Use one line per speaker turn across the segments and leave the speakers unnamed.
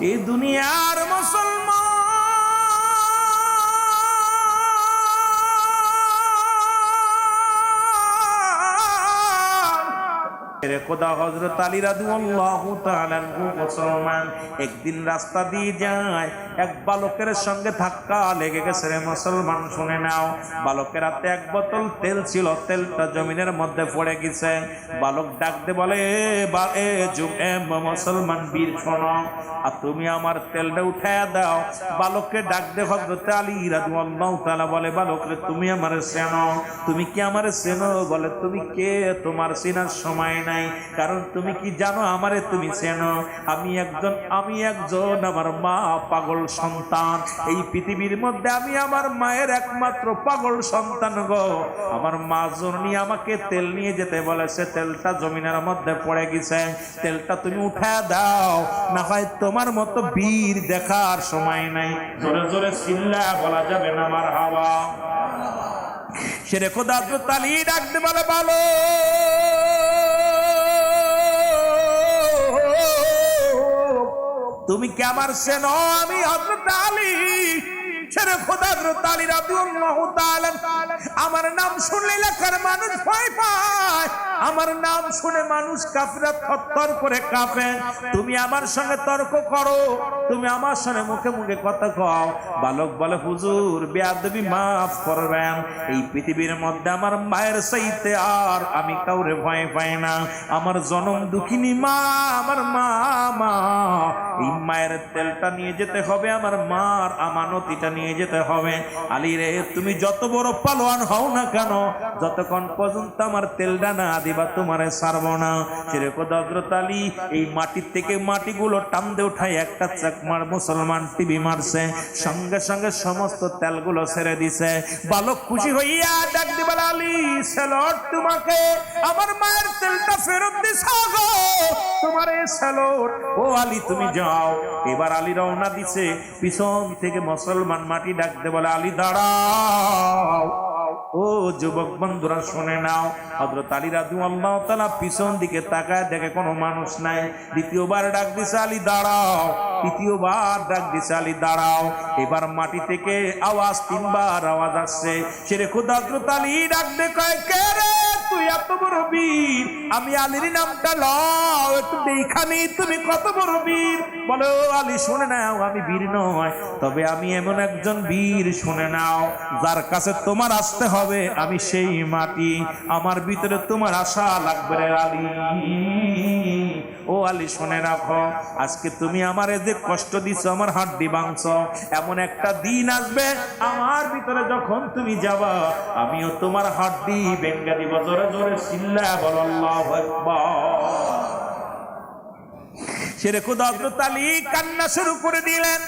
এই দুনিয়ার মুসলমান খোদা হযরত আলী রাদিয়াল্লাহু তাআলা মুসলমান একদিন রাস্তা দিয়ে যায়, এক বালকের সঙ্গে ধাক্কা লেগে গেছে। রে মুসলমান শুনে নাও, বালকের হাতে এক বোতল তেল ছিল, তেলটা জমিনের মধ্যে পড়ে গেছে। বালক ডাক দে বলে, মুসলমান বীর শোনো, আর তুমি আমার তেলটা উঠায়া দাও। বালককে ডাক দে হযরত আলী রাদিয়াল্লাহু তাআলা বলে, বালক রে তুমি আমারে চেনো? তুমি কি আমারে চেনো? বলে, তুমি কে? তোমার চেনার সময় নাই, কারণ তুমি কি জানো আমারে তুমি চেনো? আমি একজন আমার মা পাগল সন্তান। এই পৃথিবীর মধ্যে আমি আমার মায়ের একমাত্র পাগল সন্তান গো। আমার মা জননী আমাকে তেল নিয়ে যেতে বলেছে, তেলটা জমিনের মধ্যে পড়ে গেছে, তেলটা তুমি উঠা দাও, না হয় তোমার মতো বীর দেখার সময় নাই। জোরে জোরে চিল্লা বলা যাবে না আমার হাওয়া। সেরে খোদা হযরত আলী ডাকতে বলে, বলো তুমি কি আমার চেনো? আমি হযরত আলী। সেরে খোদা হযরত আলী রাদিয়াল্লাহু তাআলা, আমার নাম শুনলে এলাকার মানুষ ভয় পায়, আমার নাম শুনে মানুষ কাফেররা থরথর করে কাঁপে। তুমি আমার সঙ্গে তর্ক করো, তুমি আমার সঙ্গে মুখে মুখে কথা কও। বালক বলে, হুজুর বেয়াদবি মাফ করবেন, এই পৃথিবীর মধ্যে আমার মায়ের চাইতে আর আমি কাউরে ভয় পাই না। আমার জনম দুঃখিনী মা, আমার মা এই মায়ের তেলটা নিয়ে যেতে হবে, আমার মার আমানতিটা নিয়ে যেতে হবে। আলী রে, তুমি যত বড় পালোয়ান হও না কেন, যতক্ষণ পর্যন্ত আমার তেলটা না দিবা তোমারে ছাড়বো না। সেরকম হযরত আলী এই মাটির থেকে মাটিগুলো টানতে উঠায় একটা চাকমার মুসলমান টিভি মারছে, সঙ্গে সঙ্গে সমস্ত তেলগুলো ছেড়ে দিছে। বালক খুশি হইয়া ডাক দিবা, আলী সেলট, তোমাকে আমার মায়ের তেলটা ফেরত দিছো গো, তোমার এই সেলট। ও আলী তুমি যাও। এবার আলী রওনা দিছে, পিছন থেকে মুসলমান মাটি ডাকতে বলে, আলী দাঁড়াও। ও যুবক বন্ধুরা শুনে নাও, হযরত আলী রাদিয়াল্লাহু তাআলা পিছন দিকে তাকায়, দেখে কোনো মানুষ নাই। দ্বিতীয়বার ডাক দিছে, আলী দাঁড়াও। তৃতীয়বার ডাক দিছে, আলী দাঁড়াও। এবার মাটি থেকে আওয়াজ, তিনবার আওয়াজ আসছে। সেরে খোদা হযরত আলী ডাক দে, কয় কে রে? তুই এত বড় বীর, আমি আলীর নামটা লও, একটু দেখানি তুমি কত বড় বীর। বলো, আলী শুনে নাও, আমি বীর নয়, তবে আমি এমন একজন বীর, শুনে নাও, যার কাছে তোমার আসতে হবে, আমি সেই মাটি, আমার ভিতরে তোমার আশা লাগবে রে আলী। ও আলী শুনে রাখো, আজকে তুমি আমারে যে কষ্ট দিছো, আমার হাড্ডি ভাঙছো, এমন একটা দিন আসবে আমার ভিতরে যখন তুমি যাবা, আমিও তোমার হাড্ডি ভেঙে দিব। জোরে জোরে চিল্লা বলো আল্লাহু আকবার। সেরে খোদা হযরত আলী কান্না শুরু করে দিলেন।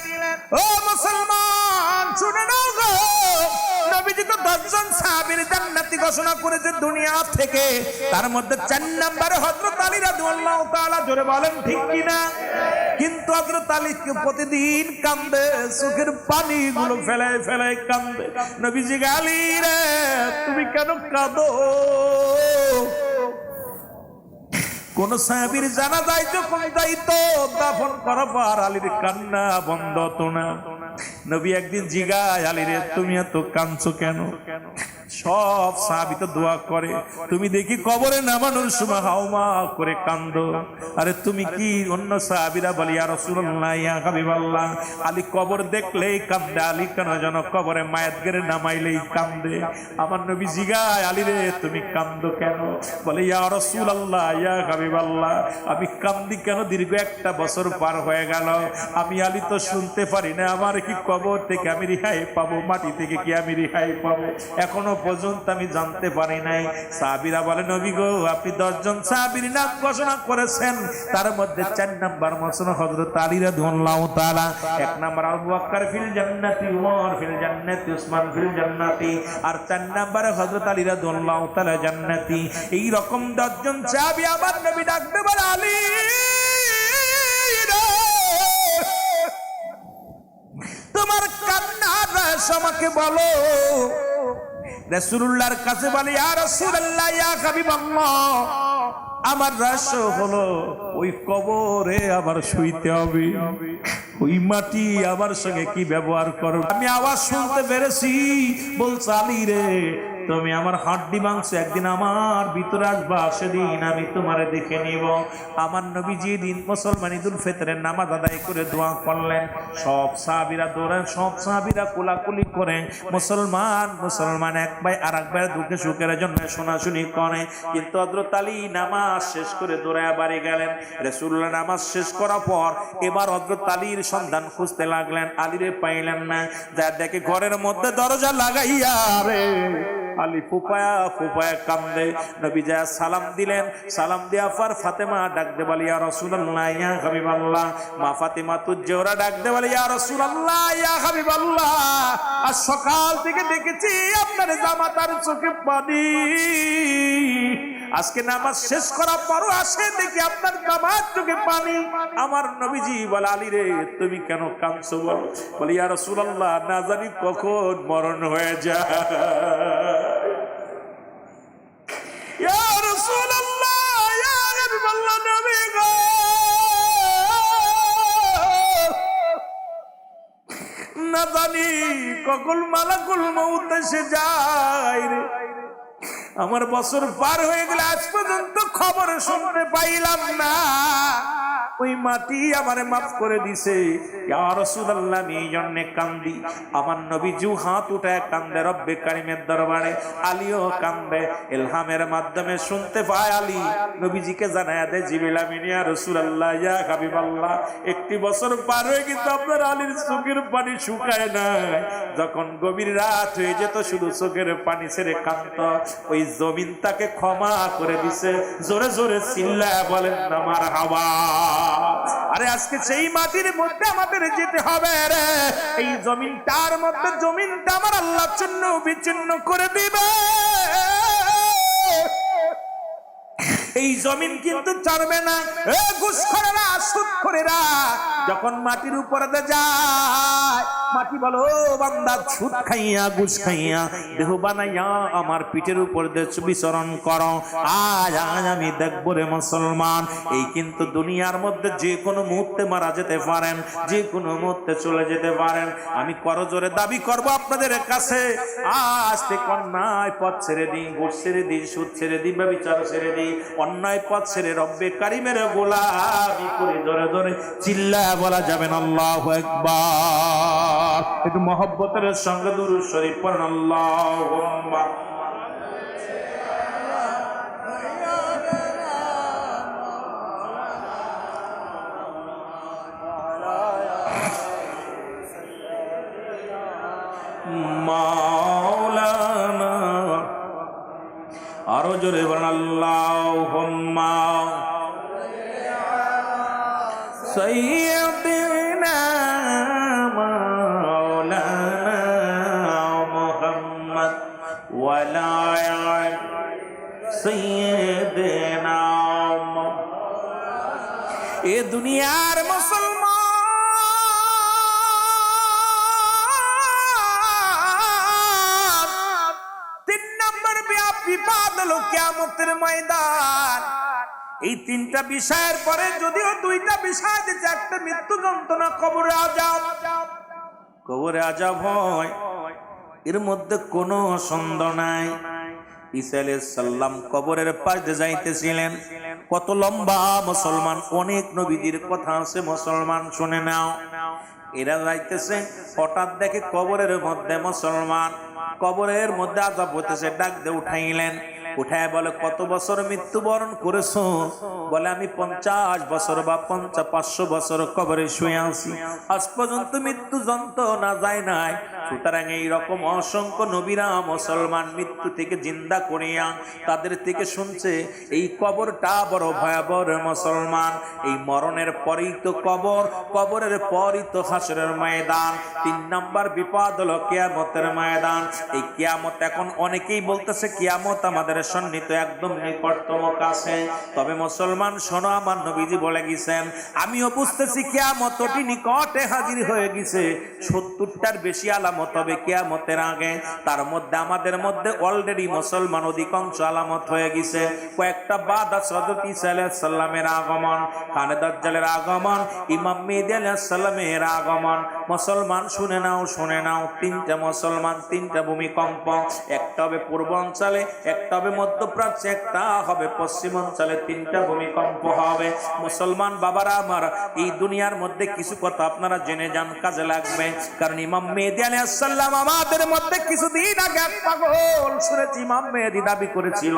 ও মুসলমান শুনে নাও গো, নবীজি তো 10 জন সাহাবীর জান্নাতি ঘোষণা করেছে দুনিয়া থেকে, তার মধ্যে 4 নম্বরে হযরত আলী রাদিয়াল্লাহু তাআলা। জোরে বলেন ঠিক কিনা? কিন্তু হযরত আলী প্রতিদিন কান্দে, চোখের পানিগুলো ফেলায় ফেলায় কান্দে। নবীজি, আলী রে তুমি কেন কাঁদো? কোন সাহাবীর জানাজায় যখন যাইতো, দাফন করার পর আলীর কান্না বন্ধ হতো না। নবী একদিন জিগায়, আলী রে তুমি এত কাঁদছো কেন? সব সাহাবী তো দোয়া করে, তুমি দেখি কবরে নামানোর সময় হাওমা করে কান্দো। আরে তুমি কি? অন্য সাহাবীরা বলে, ইয়া রাসূলুল্লাহ, ইয়া হাবিবাল্লাহ, আলী কবর দেখলেই কান্দে, আলী কেন যেন কবরে মায়াত গেরে নামাইলেই কান্দে। আমার নবী জিগায়, আলী রে তুমি কান্দো কেন? বলে, ইয়া রাসূলুল্লাহ, ইয়া হাবিবাল্লাহ, আমি কান্দি কেন? দীর্ঘ 1 বছর পার হয়ে গেল, আমি আলী তো শুনতে পারি না, আমার কি কবর থেকে আমি রিহাই পাবো, মাটি থেকে কি আমি রিহাই পাবো, এখনো পর্যন্ত আমি জানতে পারি নাই। সাহাবীরা বলে, নবী গো, আপনি 10 জন সাহাবীর নাম ঘোষণা করেছেন, তার মধ্যে 4 নাম্বার মুসলমান হযরত আলী রাদিয়াল্লাহু তাআলা, 1 নাম্বার আবু বকর ফিল জান্নাতি, ওমর ফিল জান্নাতি, উসমান ফিল জান্নাতি, আর 4 নাম্বারে হযরত আলী রাদিয়াল্লাহু তাআলা জান্নাতি। এই রকম 10 জন সাহাবী আবার নবী ডাকতে বলে, আলী তোমার কান্নার রহস্য আমাকে বলো। রাসূলুল্লাহর কাছে বলে, ইয়া রাসূলুল্লাহ, ইয়া হাবিবাল্লাহ, আমার রহস্য হলো ওই কবরে আবার শুইতে হবে, ওই মাটি আমার সঙ্গে কি ব্যবহার করবে। আমি আওয়াজ শুনতে পেরেছি, বলছে আলী রে তুমি আমার হাড্ডি মাংস একদিন আমার ভিতরে আসবা, সেদিন আমি তোমারে দেখে নিব। আমার নবীজি দিন মুসলমান ঈদুল ফিতরের নামাজ আদায় করে দোয়া করলেন, সব সাহাবীরা দৌড়েন, সব সাহাবীরা কোলাকুলি করে মুসলমান এক ভাই আর এক ভাইয়ের দুঃখে সুখের জন্য শোনাশুনি করে। কিন্তু হযরত আলী নামাজ শেষ করে দৌড়ায় বাড়ি গেলেন। রাসূলুল্লাহ নামাজ শেষ করার পর এবার হযরত আলীর সন্ধান খুঁজতে লাগলেন, আলীরে পাইলেন না। যা দেখে ঘরের মধ্যে দরজা লাগাইয়া রে আলী ফুপায়া ফুপায়া কান্দে। নবী যা সালাম দিলেন, সালাম দিয়া পর ফাতেমা ডাক দে বলি ইয়া রাসূলুল্লাহ ইয়া হাবিবাল্লাহ। মা ফাতেমা তুজোরা ডাক দে বলি ইয়া রাসূলুল্লাহ ইয়া হাবিবাল্লাহ, আজ সকাল থেকে দেখেছি আপনার জামাতার চোখে পানি, আজকে নামাজ শেষ করার পরও আসে দেখি আপনার জামার চোখে পানি। আমার নবীজি বলে আলী রে তুমি কেন কাঁদছো বলো? বলি ইয়া রাসূলুল্লাহ না জানি কখন মরণ হয়ে যায়। ইয়া রাসূলুল্লাহ ইয়া হাবিবাল্লাহ নবী গো, না জানি কখন মালাকুল মউত এসে যায় রে। আমার বছর পার হয়ে গেলে আজ পর্যন্ত খবর শুনতে পাইলাম না। ওই মাটি আমারে মাফ করে দিছে। ইয়া রাসূলুল্লাহ আমি এই জন্য কান্দি। আমার নবীজি হাত উঠায় কান্দে রব্বে কারিমের দরবারে, আলীও কান্দে। ইলহামের মাধ্যমে শুনতে পায় আলী নবীজিকে জানায়া দেয় জিবরিল আমিন ইয়া রাসূলুল্লাহ ইয়া হাবিবাল্লাহ, একটি বছর পার হয়ে কিন্তু আপনার আলীর চোখের পানি শুকায় নাই। যখন গভীর রাত হয়ে যেত শুধু চোখের পানি ছেড়ে কাঁদত, ওই জমিন তাকে ক্ষমা করে দিছে। জোরে জোরে চিল্লায়া বলেন না মারহাবা। আরে আজকে সেই মাটির মধ্যে আমাদের যেতে হবে রে। এই জমিনটার মধ্যে জমিনটা আমার আল্লাহ চূর্ণ বিচূর্ণ করে দিবে। এই জমিন কিন্তু চড়বে না। এ ঘুষখোরেরা সুদখোরেরা যখন মাটির উপরে যায়, মাটি বলো বান্দা সুদ খাইয়া ঘুষ খাইয়া দেহ বানাইয়া আমার পিঠের উপর বিচরণ করো। আজ আমি দেখবো রে মুসলমান, এই কিন্তু দুনিয়ার মধ্যে যে কোনো মুহূর্তে মারা যেতে পারেন, যে কোনো মুহূর্তে চলে যেতে পারেন। আমি করজোরে দাবি করব আপনাদের কাছে, আজ থেকে অন্যায় পথ ছেড়ে দিই, ঘুষ ছেড়ে দিই, সুদ ছেড়ে দিই, ব্যভিচার ছেড়ে দিই, অন্যায় পথ ছেড়ে রব্বে কারিমের গোলামি করে জোরে জোরে চিল্লায়া বলা যাবেন আল্লাহু আকবার। একটু মহব্বতের সঙ্গে দুরূদ শরীফ পড়ুন আল্লাহুম্মা। মাওলানা আরো জোরে বলেন আল্লাহুম্মা সাইয়্যিদিনা মাওলানা মুহাম্মদ ওয়া লা সাইয়্যিদিনা। এ দুনিয়ার মুসলমান, তিন নম্বর বিপদ হলো কিয়ামতের ময়দান। এই তিনটা বিষয়ের পরে যদিও দুইটা বিষয় দিচ্ছে, একটা মৃত্যু যন্ত্রণা, কবরে আযাব। কবরে আযাব হয়, এর মধ্যে কোনো সন্দেহ নাই। ঈসা আলাইহিস সালাম কবরের পাশে যাইতেছিলেন, কত লম্বা মুসলমান, অনেক নবীজির কথা আছে মুসলমান শুনে নাও। এরা যাইতেছে, হঠাৎ দেখে কবরের মধ্যে মুসলমান, কবরের মধ্যে আযাব হইতেছে। ডাক দিয়ে উঠাইলেন, উঠায় বলে কত বছর মৃত্যুবরণ করেছো? বলে আমি 50 বছর বা 500 বছর কবরে শুয়ে আছি, আজ পর্যন্ত মৃত্যু যন্ত্রণা যায় নাই। সুতরাং এইরকম অসংখ্য নবীরা মুসলমান মৃত্যু থেকে জিন্দা করিয়া তাদের থেকে শুনছে এই কবরটা বড় ভয়াবহ মুসলমান। এই মরণের পরেই তো কবর, কবরের পরই তো হাসরের ময়দান। 3 নম্বর বিপদ হলো কিয়ামতের ময়দান। এই কিয়ামত এখন অনেকেই বলতেছে কিয়ামত আমাদের সন্নিহিত, একদম নিকটতম কাছে। তবে মুসলমান শোনো, আমার নবীজি বলে গেছেন, আমিও বুঝতেছি কিয়ামত অতি নিকটে হাজির হয়ে গেছে। 70টার বেশি আলামত আলামত হবে কিয়ামতের আগে। তার মধ্যে আমাদের মধ্যে অলরেডি মুসলমান অধিকাংশ আলামত হয়ে গেছে। কয়েকটা বাদ আছে হযরত ঈসা আলাইহিস সালামের আগমন, কানে দাজ্জালের আগমন, ইমাম মেহেদী আলাইহিস সালামের আগমন। মুসলমান শুনে নাও, তিনটা মুসলমান, তিনটা ভূমিকম্প। একটা হবে পূর্বাঞ্চলে, একটা হবে মধ্যপ্রাচ্যে, একটা হবে পশ্চিমাঞ্চলে। তিনটা ভূমিকম্প হবে। মুসলমান বাবারা আমার, এই দুনিয়ার মধ্যে কিছু কথা আপনারা জেনে যান, কাজে লাগবে। কারণ ইমাম মেহেদী আলাইহিস সালাম আমাদের মধ্যে কিছুদিন আগে এক পাগল শুনেছি ইমাম মেহেদী দাবি করেছিল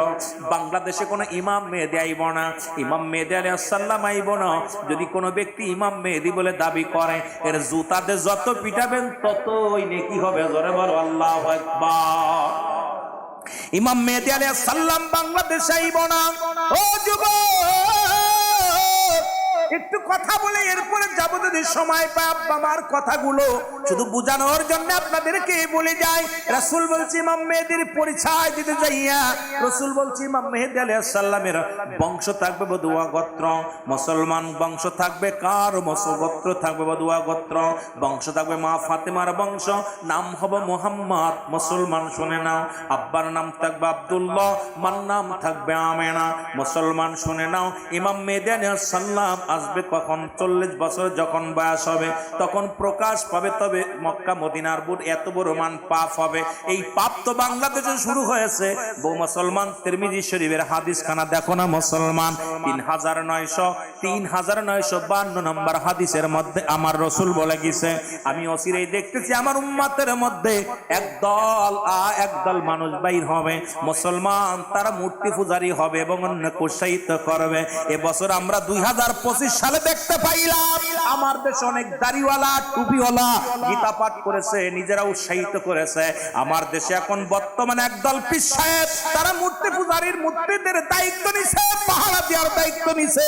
বাংলাদেশে কোনো ইমাম মেহেদী আইব না, ইমাম মেহেদী আলাইহিস সালাম আইব না। যদি কোনো ব্যক্তি ইমাম মেহেদী বলে দাবি করে, এর জুতাতে যত পিটাবেন ততই নেকি হবে। জোরে বলো আল্লাহু আকবার। ইমাম মেহেদী আলাইহিস সালাম বাংলাদেশে আইব না। ও যুবক, একটু কথা বলে এরপরে যাবো যদি সময় পাই। আমার কথাগুলো শুধু বোঝানোর জন্য আপনাদেরকে বলে যাই। রাসূল বলছি ইমাম মেহেদীর পরিচয় দিতে যাইয়া, রাসূল বলছি ইমাম মেহেদী আলাইহিস সালামের বংশ থাকবে বদুয়া গোত্র। মুসলমান বংশ থাকবে কার? গোত্র থাকবে বদুয়া গোত্র। বংশ থাকবে মা ফাতেমার বংশ, নাম হবে মুহাম্মদ। মুসলমান শুনে নাও, আব্বার নাম থাকবে আব্দুল্লাহ, মার নাম থাকবে আমেনা। মুসলমান শুনে নাও, ইমাম মেহেদী আলাইহিস সালাম আসবে কখন? 40 বছর যখন বয়স হবে তখন প্রকাশ পাবে। তবে মক্কা মদিনার বুট এত বড় মান পাপ হবে। এই পাপ তো বাংলাদেশে শুরু হয়েছে। বহু মুসলমান তিরমিজি শরীফের হাদিস খানা দেখো না মুসলমান, 3952 নম্বর হাদিসের মধ্যে আমার রাসূল বলে গেছে, আমি অচিরেই দেখতেছি আমার উম্মতের মধ্যে একদল মানুষ বাইর হবে মুসলমান, তারা মূর্তি পূজারী হবে এবং অন্যকে উৎসাহিত করবে। এবছর আমরা 2025 সালে দেখতে পাইলাম আমার দেশে অনেক দাড়িওয়ালা টুপিওয়ালা গীতা পাঠ করেছে, নিজেরা উৎসাহিত করেছে। আমার দেশে এখন বর্তমানে একদল পীর সাহেব, তারা মূর্তি পূজারীর মূর্তিদের দায়িত্ব নিছে, পাহারা দেওয়ার দায়িত্ব নিছে।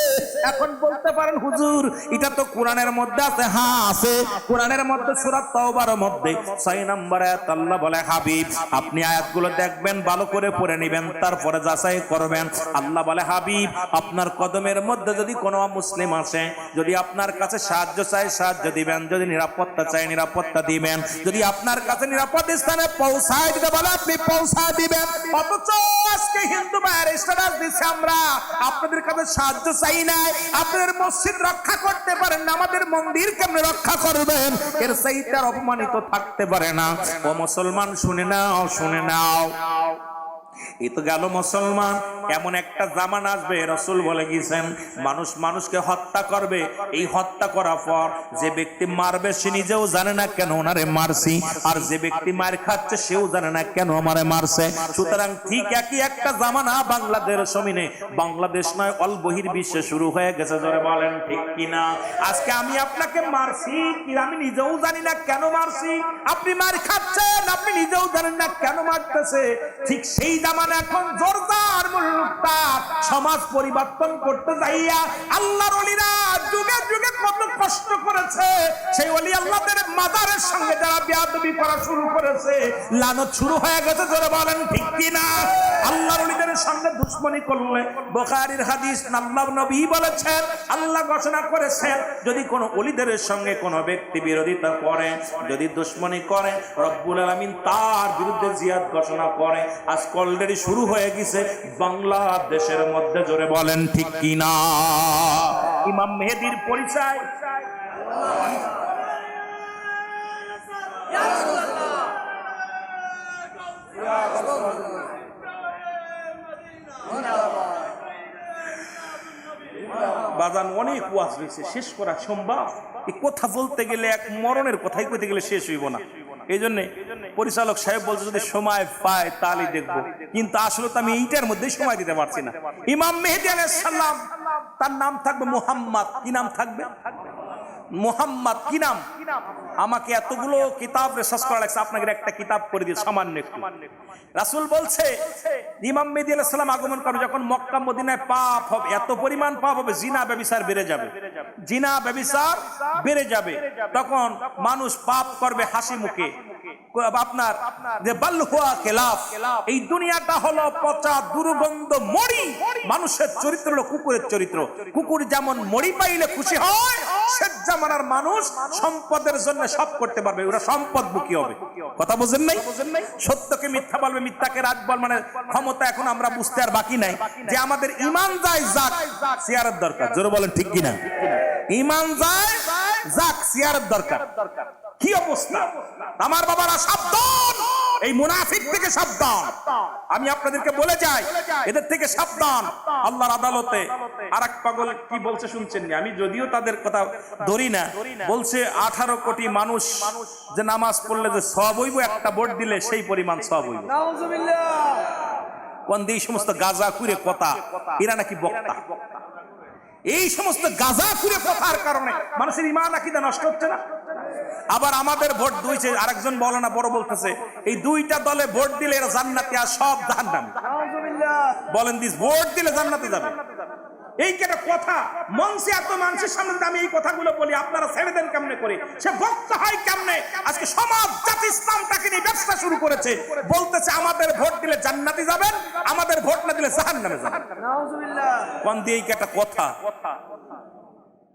এখন বলতে পারেন হুজুর এটা তো কোরআনের মধ্যে আছে। হ্যাঁ আছে, কোরআনের মধ্যে সূরা তাওবার মধ্যে 6 নম্বর আয়াত আল্লাহ বলে, হাবিব আপনি আয়াতগুলো দেখবেন, ভালো করে পড়ে নেবেন, তারপরে যাচাই করবেন। আল্লাহ বলে, হাবিব আপনার কদমের মধ্যে যদি কোনো মুসলিম আসে, যদি আপনার কাছে সাহায্য চায় সাহায্য দিবেন, যদি নিরাপত্তা চায় নিরাপত্তা দিবেন, যদি আপনার কাছে নিরাপদ স্থানে পৌঁছায় দিতে বলে আপনি পৌঁছায় দিবেন। অথচ আজকে হিন্দু ভাইয়ের স্ট্যাটাস দিচ্ছে আমরা আপনাদের কাছে সাহায্য চাই নাই, আপনাদের মসজিদ রক্ষা করতে পারেন না, আমাদের মন্দির কেমনে রক্ষা করবেন? এর চাইতে অপমানিত থাকতে পারে না। ও মুসলমান শুনে নাও, শুনে নাও, এই তো গেল মুসলমান। এমন একটা জামানা আসবে, রাসূল বলে গেছেন, মানুষ মানুষকে হত্যা করবে। এই হত্যা করার পর যে ব্যক্তি মারবে সে নিজেও জানে না কেন ওনারে মারছি, আর যে ব্যক্তি মার খাচ্ছে সেও জানে না কেন আমারে মারছে। সুতরাং ঠিক একই একটা জামানা বাংলাদেশ জমিনে, বাংলাদেশ নয় অল বহির্বিশ্বে শুরু হয়ে গেছে। জোরে বলেন ঠিক কিনা? আজকে আমি আপনাকে মারছি, আমি নিজেও জানি না কেন মারছি, আপনি মার খাচ্ছেন, আপনি নিজেও জানেন না কেন মারতেছে। ঠিক সেই জামানা এখন জোরদার মুলুকতার সমাজ পরিবর্তন করতে যাইয়া আল্লাহর ওলিরা যুগে যুগে কত কষ্ট করেছে। সেই ওলি আল্লাহদের মাজারের সঙ্গে যারা বেয়াদবি করা শুরু করেছে, লানত শুরু হয়ে গেছে। জোরে বলেন ঠিক কিনা? আল্লাহর ওলিদের সঙ্গে দুশমনি করলে, বুখারীর হাদিস, আল্লাহ নবী বলেছেন, আল্লাহ ঘোষণা করেছেন, যদি কোনো ওলিদের সঙ্গে কোনো ব্যক্তি বিরোধিতা করে, যদি দুশমনি করে, রব্বুল আলামিন তার বিরুদ্ধে জিহাদ ঘোষণা করে। আজ অলরেডি শুরু হয়ে গেছে বাংলাদেশের মধ্যে। জোরে বলেন ঠিক কিনা? ইমাম মেহেদীর পরিচয়, বাজান অনেক ওয়াজ হয়েছে, শেষ করা সম্ভব? এই কথা বলতে গেলে এক মরণের কথাই কইতে গেলে শেষ হইব না। এই জন্য পরিচালক সাহেব বলছে যদি সময় পায় তাহলে দেখবো, কিন্তু আসলে তো আমি এইটার মধ্যে সময় দিতে পারছি না। ইমাম মেহেদী আলাইহিস সালাম, তার নাম থাকবে মুহাম্মদ। কি নাম থাকবে? মুহাম্মদ। কি নাম? আমাকে এতগুলো কিতাব রিসার্চ করা লাগছে, আপনাকে একটা কিতাব করে দিয়ে সামান্য একটু। রাসূল বলছে ইমাম মেহেদী আলাইহিস সালাম আগমন করবে যখন মক্কা মদিনায় পাপ হবে, এত পরিমাণ পাপ হবে, জিনা ব্যভিচার বেড়ে যাবে, জিনা ব্যভিচার বেড়ে যাবে। তখন মানুষ পাপ করবে হাসি মুখে। আপনার যে বাল হুয়া খেলাফ, এই দুনিয়াটা হলো পচা দুর্গন্ধ মরি। মানুষের চরিত্র হলো কুকুরের চরিত্র। কুকুর যেমন মরি পাইলে খুশি হয়, শেষ জামানার মানুষ সম্পদের জন্য সব করতে পারবে, ওরা সম্পদমুখী হবে। কথা বুঝেন নাই? সত্যকে মিথ্যা বলবে, মিথ্যাকে রাজ বল, মানে ক্ষমতা এখন আমরা বুঝতে আর বাকি নাই যে আমাদের ঈমান যায় যাক, সিয়ারত দরকার। জোরে বলেন ঠিক কিনা? ঈমান যায় যাক, সিয়ারত দরকার। কি অবস্থা আমার বাবারা, সাবধান, এই মুনাফিক থেকে সাবধান। আমি আপনাদেরকে বলে যাই, এদের থেকে সাবধান। আল্লাহর আদালতে আরেক পাগল কি বলছে শুনছেন? আমি যদিও তাদের কথা ধরি না, বলছে 18 কোটি মানুষ যে নামাজ পড়লে যে সওয়াব হইব, একটা ভোট দিলে সেই পরিমাণ সওয়াব হইব। নাউজুবিল্লাহ। কোন এই সমস্ত গাজা কুরে কথা, এরা নাকি বক্তা। এই সমস্ত গাজা কুরে কথার কারণে মানুষের ঈমান আকীদা নষ্ট হচ্ছে না। আবার আমাদের ভোট দুইছে, আরেকজন বলে না, বড় বলতেছে এই দুইটা দলে ভোট দিলে এরা জান্নাতে আর সব জাহান্নামী। বলেন দিস, ভোট দিলে জান্নাতে যাবে, এই কেটা কথা? মঞ্চে এত মানুষের সামনে আমি এই কথাগুলো বলি, আপনারা ছেড়ে দেন কেমনে করে? সে বক্তা হয় কেমনে? আজকে সমাজ জাতি ইসলামটাকে নিয়ে ব্যবসা শুরু করেছে, বলতেছে আমাদের ভোট দিলে জান্নাতে যাবেন, আমাদের ভোট না দিলে জাহান্নামে যাবেন। নাউজুবিল্লাহ। কোন দিয়ে এই কেটা কথা?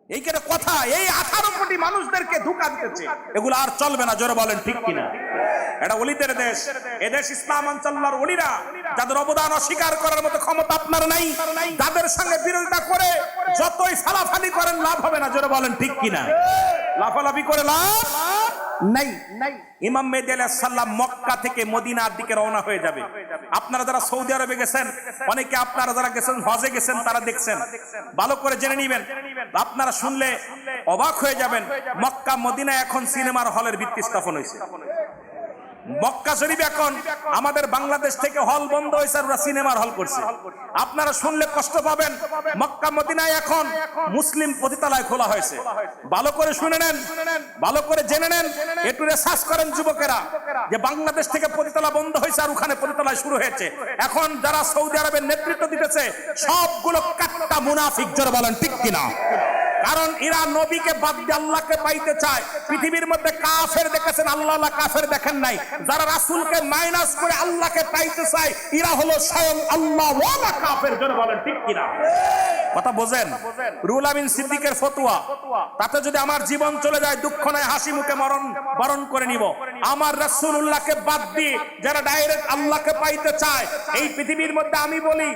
এই কেটা কথা? এই 18 কোটি মানুষদেরকে ধোঁকা দিতেছে, এগুলো আর চলবে না। জোরে বলেন ঠিক কিনা? এটা ওলিদের দেশ, এদেশ ইসলাম আনসাল্লাহর ওলিরা, যাদের অবদান অস্বীকার করার মতো ক্ষমতা আপনার নাই, যাদের সঙ্গে বিরোধিতা করে যতই ফালাফালি করেন লাভ হবে না। জোরে বলেন ঠিক কিনা? লাফালাফি করে লাভ নাই। ইমাম মেহেদী আলাইহিস সালাম মক্কা থেকে মদিনার দিকে রওনা হয়ে যাবে। আপনারা যারা সৌদি আরবে গেছেন, অনেকে আপনারা যারা গেছেন হজে গেছেন, তারা দেখছেন, ভালো করে জেনে নেবেন। আপনারা শুনলে অবাক হয়ে যাবেন, মক্কা মদিনা এখন সিনেমার হলের ভিত্তি স্থাপন হয়েছে। মক্কা শরীফ এখন আমাদের বাংলাদেশ থেকে হল বন্ধ হয়েছে, আর ওরা সিনেমার হল করছে। আপনারা শুনলে কষ্ট পাবেন, মক্কা মদিনায় এখন মুসলিম পতিতালয় খোলা হয়েছে। ভালো করে শুনে নেন, ভালো করে জেনে নেন, একটু রিসার্চ করেন যুবকেরা, যে বাংলাদেশ থেকে পতিতালয় বন্ধ হয়েছে আর ওখানে পতিতালয় শুরু হয়েছে। এখন যারা সৌদি আরবের নেতৃত্ব দিতেছে সবগুলো কাট্টা মুনাফিক। জোরে বলেন ঠিক কিনা? কারণ এরা নবীকে বাদ দিয়ে আল্লাহকে পাইতে চায়। পৃথিবীর মধ্যে কাফের দেখেছেন, আল্লাহ কাফের দেখেন নাই। যারা রাসূলকে মাইনাস করে আল্লাহকে পাইতে চায়, এরা হলো স্বয়ং আল্লাহ ওয়ালা কাফের। জোরে বলেন ঠিক কিনা? কথা বোঝেন? রুহুল আমিন সিদ্দিকের ফতোয়া, তাতে যদি আমার জীবন চলে যায় দুঃখ নাই, হাসি মুখে বরণ করে নিব। আমার রাসূলুল্লাহকে বাদ দিয়ে যারা ডাইরেক্ট আল্লাহকে পাইতে চায়, এই পৃথিবীর মধ্যে আমি বলি,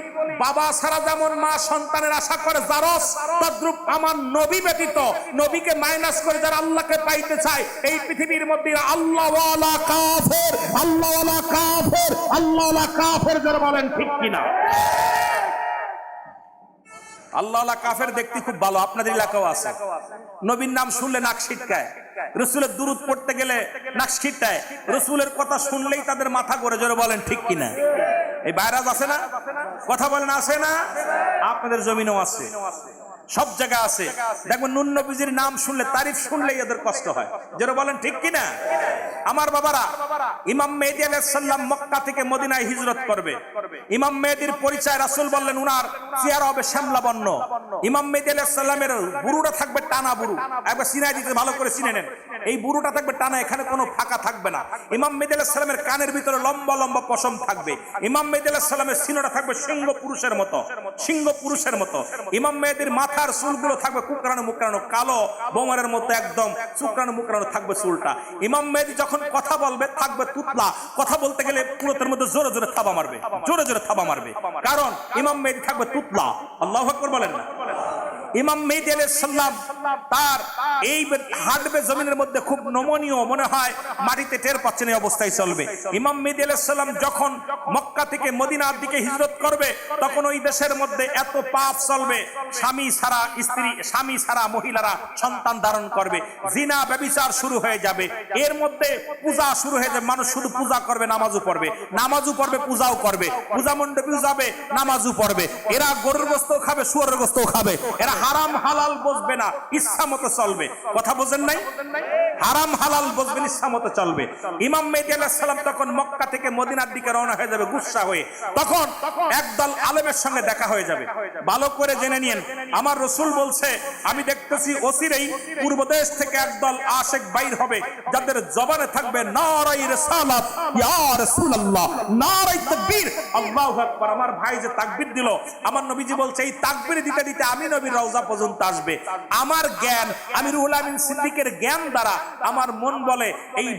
বাবা ছাড়া যেমন মা সন্তানের আশা করে জারস, তদ্রূপ আমার নবী ব্যতীত নবীকে মাইনাস করে যারা আল্লাহকে পাইতে চায়, এই পৃথিবীর মধ্যে আল্লাহ ওয়ালা কাফের, আল্লাহ ওয়ালা কাফের, আল্লাহ ওয়ালা কাফের। যারা বলেন ঠিক কিনা? আল্লাহ ওয়ালা কাফের দেখতে খুব ভালো, আপনাদের এলাকাও আছে। নবীর নাম শুনলে নাক ছিটকায়, রাসূলের দুরূদ পড়তে গেলে নাক ছিটকায়, রাসূলের কথা শুনলেই তাদের মাথা ঘোরে। জোরে বলেন ঠিক কিনা? এই ভাইরাস আছে না? কথা বলেন আছে না? আপনাদের জমিনও আছে, সব জায়গা আছে। দেখবেন নুন নবীজির নাম শুনলে, তারিফ শুনলেই এদের কষ্ট হয়। যারা বলেন ঠিক কিনা? আমার বাবারা, ইমাম মেহেদী আলাইহিস সালাম মক্কা থেকে মদিনায় হিজরত করবে। ইমাম মেহেদীর পরিচয় রাসূল বললেন উনার চেহারা হবে শ্যামলা বর্ণ। ইমাম মেহেদী আলাইহিস সালামের বুরুটা থাকবে টানা বুরু, একবার সিনাই দিতে ভালো করে চিনে নেন। এই বুরুটা থাকবে টানা, এখানে কোনো ফাঁকা থাকবে না। ইমাম মেহেদী আলাইহিস সালামের কানের ভিতরে লম্বা লম্বা পশম থাকবে। ইমাম মেহেদী আলাইহিস সালামের সিনাটা থাকবে সিংহ পুরুষের মতো, সিংহ পুরুষের মতো। ইমাম মেহেদীর মাথার চুলগুলো থাকবে কুকরানো মুকরানো, কালো বোমারের মতো একদম চুকরানো মুকরানো থাকবে চুলটা। ইমাম মেহেদী যখন কথা বলবে থাকবে তুতলা, কথা বলতে গেলে পুরোতের মধ্যে জোরে জোরে থাবা মারবে, জোরে জোরে থাবা মারবে, কারণ ইমাম মেহেদী থাকবে তুতলা। আল্লাহু আকবার বলেন না? ইমাম মেহেদী আলাইহিস সালাম তার এই হাঁটবে জমিনের মধ্যে খুব নমনীয়, মনে হয় মাটিতে টের পাচ্ছেন এই অবস্থায় চলবে। ইমাম মেহেদী আলাইহিস সালাম যখন মক্কা থেকে মদিনার দিকে হিজরত করবে, তখন ওই দেশের মধ্যে এত পাপ চলবে, স্বামী ছাড়া স্ত্রী, স্বামী ছাড়া মহিলারা সন্তান ধারণ করবে, জিনা ব্যভিচার শুরু হয়ে যাবে, এর মধ্যে পূজা শুরু হয়ে যাবে। মানুষ শুধু পূজা করবে, নামাজও পড়বে, নামাজও পড়বে, পূজাও করবে, পূজা মণ্ডপেও যাবে, নামাজও পড়বে। এরা গরুর গোশতও খাবে, শুয়োরের গোশতও খাবে। এরা হারাম হালাল বুঝবে না, ইচ্ছা মতো চলবে। কথা বোঝেন নাই? হারাম হালাল বুঝবেন, ইচ্ছা মতো চলবে। ইমাম মেহেদী আলাইহিস সালাম তখন মক্কা থেকে মদিনার দিকে রওনা হয়ে যাবে গুসসা হয়ে। তখন একদল আলেমের সঙ্গে দেখা হয়ে যাবে। ভালো করে জেনে নিন, আমার রাসূল বলছে আমি দেখতেছি অচিরেই পূর্ব দেশ থেকে একদল আশিক বাইর হবে, যাদের জবানে থাকবে নারায়ে রিসালাত ইয়া রাসূলুল্লাহ, নারায়ে তাকবীর, আল্লাহু আকবার। আমার ভাই যে তাকবীর দিল, আমার নবীজি বলছে এই তাকবীর দিতে দিতে আমি নবীর রওজা পর্যন্ত আসবে। আমার জ্ঞান, আমি রুহুল আমিন সিদ্দিকের জ্ঞান দ্বারা আমার মন বলে এই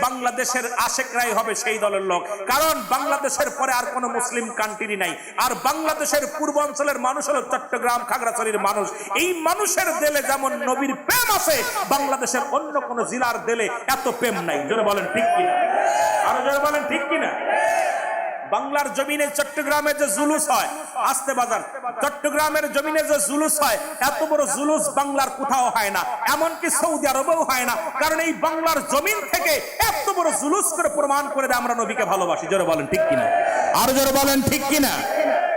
বাংলাদেশের আশিকরাই হবে সেই দলের লোক। কারণ বাংলাদেশের পরে আর কোনো মুসলিম কান্ট্রি নাই। আর বাংলাদেশের পূর্বাঞ্চলের মানুষ হলো চট্টগ্রাম খাগড়াছড়ির মানুষ। এই মানুষের দিলে যেমন নবীর প্রেম আছে, বাংলাদেশের অন্য কোন জেলার দিলে এত প্রেম নাই। জোরে বলেন ঠিক কিনা? আরো জোরে বলেন ঠিক কিনা? বাংলার জমিনে চট্টগ্রামের যে জুলুস হয়, আস্তে বাজার, চট্টগ্রামের জমিনে যে জুলুস হয়, এত বড় জুলুস বাংলার কোথাও হয় না, এমনকি সৌদি আরবেও হয় না। কারণ এই বাংলার জমিন থেকে এত বড় জুলুস করে প্রমাণ করে দেয় আমরা নবীকে ভালোবাসি। জোরে বলেন ঠিক কিনা? আরো জোরে বলেন ঠিক কিনা?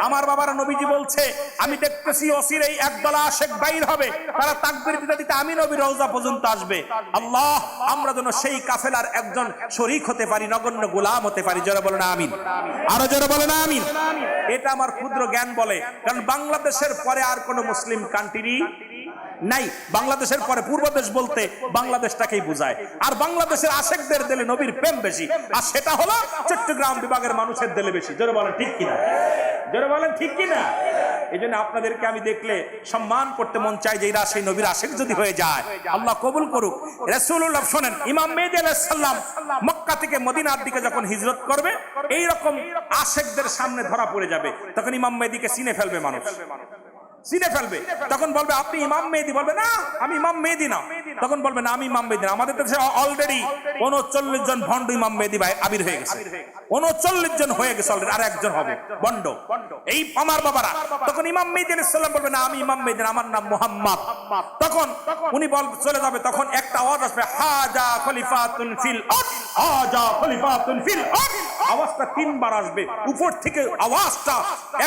আমার বাবারা নবীজি বলছে আমি দেখতেছি অচিরেই একদল আশিক বাইর হবে, তারা তাকবীর দিতে দিতে আমি নবীর রওজা পর্যন্ত আসবে। আল্লাহ আমরা যেন সেই কাফেলার একজন শরীক হতে পারি, নগণ্য গোলাম হতে পারি। জোরে বলেন আমিন। আরো জোরে বলেন আমিন। এটা আমার ক্ষুদ্র জ্ঞান বলে, কারণ বাংলাদেশের পরে আর কোনো মুসলিম কান্ট্রি নাই। বাংলাদেশের পরে পূর্ব দেশ বলতে বাংলাদেশটাকেই বোঝায়। আর বাংলাদেশের আশিকদের দিলে নবীর প্রেম বেশি, আর সেটা হলো চট্টগ্রাম বিভাগের মানুষের দিলে বেশি। জোরে বলেন ঠিক কিনা? জোরে বলেন ঠিক কিনা? এই জন্য আপনাদেরকে আমি দেখলে সম্মান করতে মন চাই যে এরা সেই নবীর আশিক যদি হয়ে যায়, আল্লাহ কবুল করুক। রাসূলুল্লাহ শোনেন, ইমাম মেহেদী আলাইহিস সালাম মক্কা থেকে মদিনার দিকে যখন হিজরত করবে, এই রকম আশিকদের সামনে ধরা পড়ে যাবে। তখন ইমাম মেহেদীকে চিনে ফেলবে মানুষ, চিনে ফেলবে। তখন বলবে আপনি ইমাম মেহেদী, বলবে না আমি ইমাম মেহেদী না। তখন বলবে না আমি ইমাম মেহেদী না। আমাদের দেশে অলরেডি 39 জন ভণ্ড ইমাম মেহেদী ভাই আবির হয়ে গেছে, 39 জন হয়ে গেছে অলরেডি, আর একজন হবে ভণ্ড। এই আমার বাবারা, তখন ইমাম মেহেদী আলাইহিস সালাম বলবে না আমি ইমাম মেহেদী না, আমার নাম মুহাম্মদ। তখন উনি চলে যাবে। তখন একটা আওয়াজ আসবে, হাজা খলিফাতুন ফিল আরদ, হাজা খলিফাতুন ফিল আরদ। আওয়াজটা 3 বার আসবে, উপর থেকে আওয়াজটা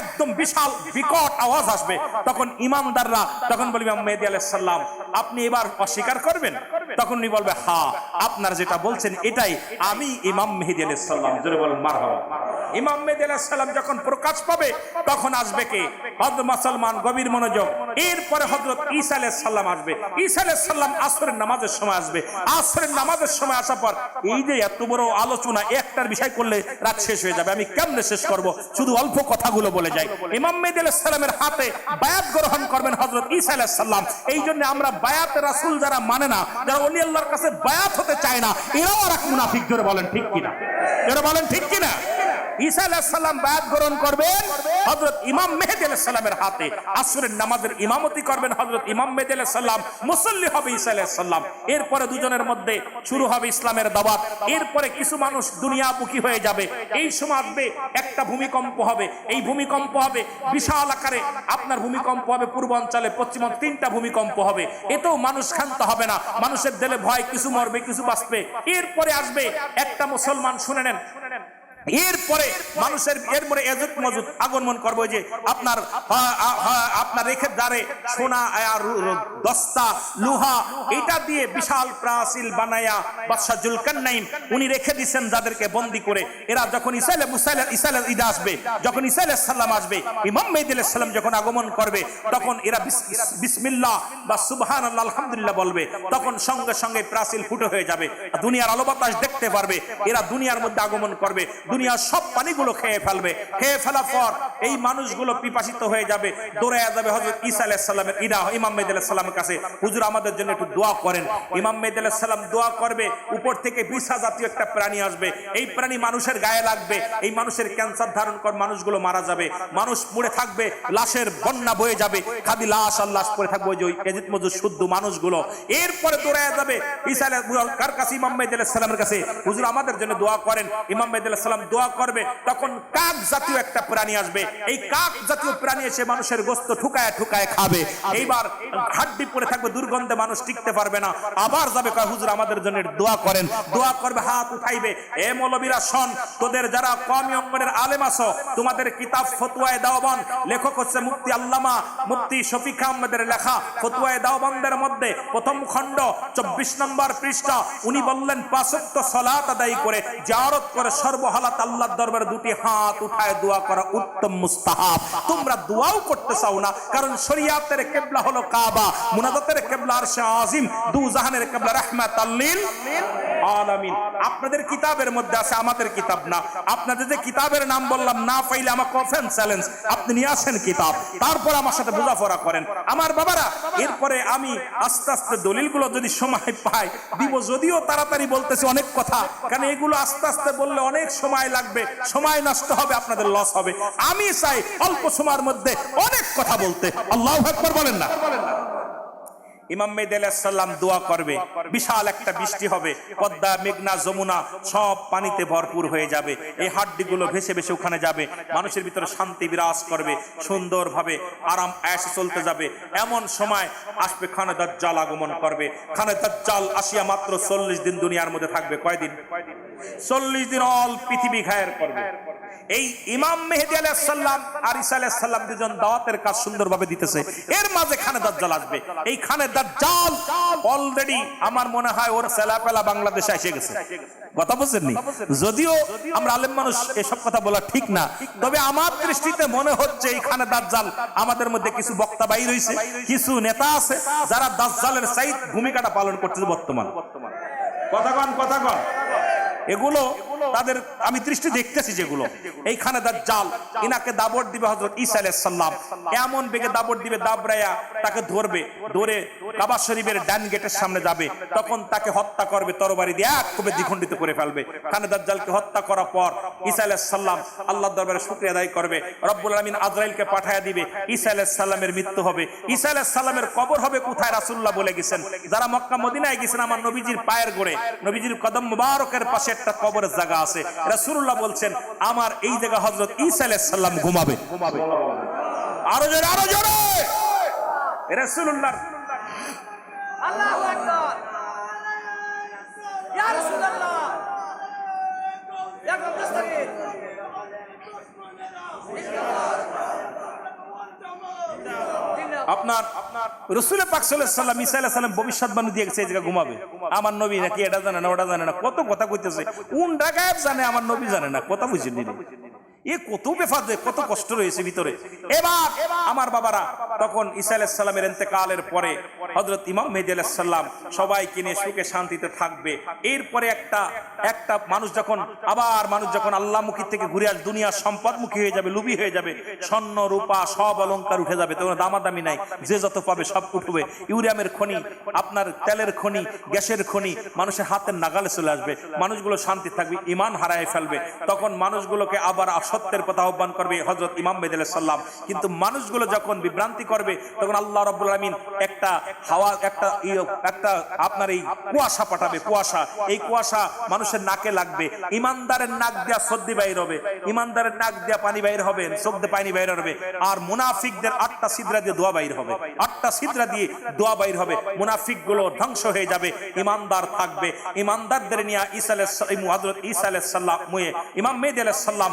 একদম বিশাল বিকট আওয়াজ আসবে। তখন ইমামদাররা তখন বলবে ইমাম মেহেদী আলাইহিস সালাম আপনি এবার অস্বীকার করবেন? তখন উনি বলবে হ্যাঁ, আপনারা যেটা বলছেন এটাই, আমি ইমাম মেহেদী আলাইহিস সালাম। জোরে বলুন মারহাবা। ইমাম মেহেদী আলাইহিস সালাম যখন প্রকাশ পাবে, তখন আসবে কে? হযরত মুসলমান গভীর মনোযোগ। এরপরে হযরত ঈসা আলাইহিস সালাম আসবে। ঈসা আলাইহিস সালাম আসরের নামাজের সময় আসবে। আসরের নামাজের সময় আসার পর এই যে এত বড় আলোচনা, একটার বিষয় করলে রাত শেষ হয়ে যাবে। আমি কেমনে শেষ করব? শুধু অল্প কথাগুলো বলে যাই। ইমাম মেহেদী আলাইহিস সালামের হাতে বায়াত গ্রহণ করবেন হযরত ঈসা আলাইহিস সালাম। এই জন্য আমরা বায়াত রাসূল যারা মানে না, যারা ওলি আল্লাহর কাছে বায়াত হতে চায় না, এরাও আর এক মুনাফিক। জোরে বলেন ঠিক কিনা? জোরে বলেন ঠিক কিনা? ঈসা আলাইহিস সালাম বায়াত গ্রহণ করবেন হযরত ইমাম মেহেদী আলাইহিস সালামের হাতে। আসরের নামাজের ইমামতি করবেন হযরত ইমাম মেহেদী আলাইহিস সালাম, মুসল্লি হবে ঈসা আলাইহিস সালাম। এরপরে দুজনের মধ্যে শুরু হবে ইসলামের দাওয়াত। এরপরে কিছু মানুষ দুনিয়ামুখী হয়ে যাবে। এই সময় আসবে একটা ভূমিকম্প হবে। এই ভূমিকম্প হবে বিশাল আকারে। আপনার ভূমিকম্প হবে পূর্বাঞ্চলে, পশ্চিমাঞ্চলে 3টা ভূমিকম্প হবে। এতেও মানুষ ক্ষান্ত হবে না, মানুষের দিলে ভয়, কিছু মরবে কিছু বাঁচবে। এরপরে আসবে একটা মুসলমান, শুনে নেন, এরপরে মানুষের এরপরে এজুত মজুদ আগমন করবো। যে আপনার রেখে দ্বারে সোনা আর দস্তা লোহা এটা দিয়ে বিশাল প্রাচীর বানায়া বাদশা জুলকারনাইন উনি রেখে দিচ্ছেন যাদেরকে বন্দী করে। এরা যখন ঈসা আসবে, যখন ঈসা আলাইহিস সালাম আসবে, ইমাম মেহেদী আলাইহিস সালাম যখন আগমন করবে, তখন এরা বিসমিল্লাহ বা সুবহানাল্লাহ আলহামদুলিল্লাহ বলবে। তখন সঙ্গে সঙ্গে প্রাচীর ফুটো হয়ে যাবে, দুনিয়ার আলো বাতাস দেখতে পারবে। এরা দুনিয়ার মধ্যে আগমন করবে, দুনিয়ার সব পানিগুলো খেয়ে ফেলবে। খেয়ে ফেলার পর এই মানুষগুলো পিপাসিত হয়ে যাবে, দৌড়ায় যাবে হযরত ঈসা আলাইহিস সালামের ইমাম মেহেদী আলাইহিস সালামের কাছে, হুজুর আমাদের জন্য একটু দোয়া করেন। ইমাম মেহেদী আলাইহিস সালাম দোয়া করবে। উপর থেকে বিছা জাতীয় একটা প্রাণী আসবে। এই প্রাণী মানুষের গায়ে লাগবে। এই মানুষের ক্যান্সার ধারণ করে মানুষগুলো মারা যাবে। মানুষ পড়ে থাকবে, লাশের বন্যা বয়ে যাবে, খালি লাশ আর লাশ পড়ে থাকবে, ওই এজিদ মজুদ শুদ্ধ মানুষগুলো। এরপরে দৌড়ায় যাবে ঈসা কার কাছে? ইমাম মেহেদী আলাইহিস সালামের কাছে, হুজুর আমাদের জন্য দোয়া করেন। ইমাম মেহেদী আলাইহিস সালাম দোয়া করবে তখন কাক জাতীয় একটা প্রাণী আসবে, এই কাক জাতীয় প্রাণী এসে মানুষের গোশত ঠুকায় ঠুকায় খাবে। এইবার হাড্ডি পড়ে থাকবে, দুর্গন্ধে মানুষ টিকতে পারবে না। আবার যাবে কয় হুজুর আমাদের জন্য দোয়া করেন, দোয়া করবে, হাত উঠাইবে, এ মৌলবীরা শোন, তোদের যারা কওমি অঙ্গনের আলেম আছো, তোমাদের কিতাব ফতোয়ায়ে দেওবন্দ, লেখক হচ্ছে মুফতি আল্লামা মুফতি শফিক আহমেদের লেখা ফতোয়ায়ে দেওবন্দের মধ্যে প্রথম খণ্ড 24 নম্বর পৃষ্ঠা, উনি বললেন 5 ওয়াক্ত সালাত আদায় করে জিয়ারত করে সর্বহালাত আল্লাহর দরবারে দুটি হাত উঠায় দোয়া করা উত্তম মুস্তাহাব। তোমরা দোয়াও করতে চাও না, কারণ শরিয়াতের কিবলা হলো কাবা, মুনাজাতের কিবলা আরশে আজিম, দু জাহানের কিবলা রাহমাতাল লিল আলামিন। আপনাদের কিতাবের মধ্যে আছে, আমাদের কিতাব না। আপনাদের যে কিতাবের নাম বললাম, না পাইলে আমাকে ওপেন চ্যালেঞ্জ, আপনি নিয়ে আসেন কিতাব, তারপর আমার সাথে বোঝাপড়া করেন। আমার বাবারা, এরপরে আমি আস্তে আস্তে দলিলগুলো যদি সময় পাই দিব, যদিও তাড়াতাড়ি বলতেছি অনেক কথা, কারণ এগুলো আস্তে আস্তে বললে অনেক সময় লাগবে, সময় নষ্ট হবে, আপনাদের লস হবে। আমি চাই অল্প সময়ের মধ্যে অনেক কথা বলতে। আল্লাহু আকবার বলেন না? ইমাম মেহেদী আলাইহিস সালাম দোয়া করবে, বিশাল একটা বৃষ্টি হবে, পদ্মা, মেঘনা, যমুনা সব পানিতে ভরপুর হয়ে যাবে, এই হাড্ডিগুলো ভেসে ভেসে ওখানে যাবে, মানুষের ভিতরে শান্তি বিরাজ করবে, সুন্দরভাবে আরাম আয়েশে চলতে যাবে। এমন সময় আসবে খানে দাজ্জাল আগমন করবে। খানে দাজ্জাল আসিয়া মাত্র 40 দিন দুনিয়ার মধ্যে থাকবে। কয়দিন? 40 দিন অল পৃথিবী ঘায়ের করবে। এই ইমাম মেহেদী আলাইহিস সালাম আর ঈসা আলাইহিস সালাম দুজন দাওয়াতের কাজ সুন্দরভাবে দিতেছে, এর মাঝে খানে দাজ্জাল আসবে। এই খানে দাজ্জাল অলরেডি আমার মনে হয় ওর সেলাপেলা বাংলাদেশে এসে গেছে। কথা বুঝছেননি? যদিও আমরা আলেম মানুষ, এসব কথা বলা ঠিক না, তবে আমার দৃষ্টিতে মনে হচ্ছে এই খানে দাজ্জাল আমাদের মধ্যে কিছু বক্তা বাইর হইছে, কিছু নেতা আছে যারা দাজ্জালের সাইদ ভূমিকাটা পালন করতেছে বর্তমান। কথা কন এগুলো তাদের আমি দৃষ্টি দেখতেছি, যেগুলো এইখানে দাজ্জাল ইনাকে দাবড় দিবে হযরত ঈসা আলাইহিস সালাম, এমন বেগে দাবড় দিবে, দাবড়ায়া তাকে ধরবে, ধরে কাবা শরীফের ডান গেটের সামনে যাবে, তখন তাকে হত্যা করবে তরবারি দিয়ে, এক কোপে দ্বিখণ্ডিত করে ফেলবে। খানে দাজ্জালকে হত্যা করার পর ঈসা আলাইহিস সালাম আল্লাহর দরবারে শুকরিয়া আদায় করবে, রব্বুল আলামিন আজরাইলকে পাঠায়া দিবে, ঈসা আলাইহিস সালামের মৃত্যু হবে। ঈসা আলাইহিস সালামের কবর হবে কোথায়? রাসূলুল্লাহ বলে গেছেন, যারা মক্কা মদিনায় গেছেন আমার নবীজির পায়ের গোড়ে, নবীজির কদম মুবারকের পাশে একটা কবরের জায়গা আছে, রাসূলুল্লাহ বলছেন আমার এই জায়গা হযরত ঈসা আলাইহিস সালাম ঘুমাবে। আরো জোরে রাসূলুল্লাহ।
আল্লাহু আকবার, ইয়া রাসূলুল্লাহ, ইয়া মুস্তাকিম।
আপনার রাসূল পাক সাল্লাল্লাহু আলাইহি ওয়াসাল্লাম ঈসা আলাইহিস সালাম ভবিষ্যৎবাণী দিয়ে গেছে এই জায়গা ঘুমাবে। আমার নবী নাকি এটা জানে না, ওটা জানে না, কত কথা কইতেছে, কোন গায়েব জানে, আমার নবী জানে না, কথা বুঝেন নি? এ কত বেফাদে, কত কষ্ট রয়েছে ভিতরে। এবার আমার বাবারা, তখন ঈসা আলাইহিস সালামের ইন্তেকালের পরে হযরত ইমাম মেহেদী আলাইহিস সালাম সবাইকে নিয়ে সুখে শান্তিতে থাকবে। এরপরে একটা মানুষ যখন আল্লাহমুখী থেকে ঘুরে আস, দুনিয়ার সম্পদমুখী হয়ে যাবে, লুবি হয়ে যাবে, স্বর্ণ রূপা সব অলংকার উঠে যাবে, তখন দামাদামি নাই, যে যত পাবে সব উঠবে। ইউরিয়ামের খনি, আপনার তেলের খনি, গ্যাসের খনি মানুষের হাতের নাগালে চলে আসবে, মানুষগুলো শান্তি থাকবে, ঈমান হারায় ফেলবে। তখন মানুষগুলোকে আবার সত্যের পথে আহ্বান করবে হযরত ইমাম মেহেদী আলাইহিস সালাম। কিন্তু মানুষগুলো যখন বিভ্রান্তি করবে, তখন আল্লাহ রাব্বুল আলামিন একটা হাওয়া, একটা আপনার এই কুয়াশা পাঠাবে, কুয়াশা, এই কুয়াশা মানুষের নাকে লাগবে, ইমানদারের নাক দিয়া সর্দি বাইর হবে, ইমানদারের নাক দিয়া পানি বাইর হবে, চোখ দিয়ে পানি বাইর হবে, আর মুনাফিকদের 8টা ছিদ্রা দিয়ে দোয়া বাইর হবে, 8টা ছিদ্রা দিয়ে দোয়া বাইর হবে, মুনাফিকগুলো ধ্বংস হয়ে যাবে, ইমানদার থাকবে। ইমানদারদের নিয়ে হযরত ঈসা আলাইহিস সালাম ইমাম মেহেদী আলাইহিস সালাম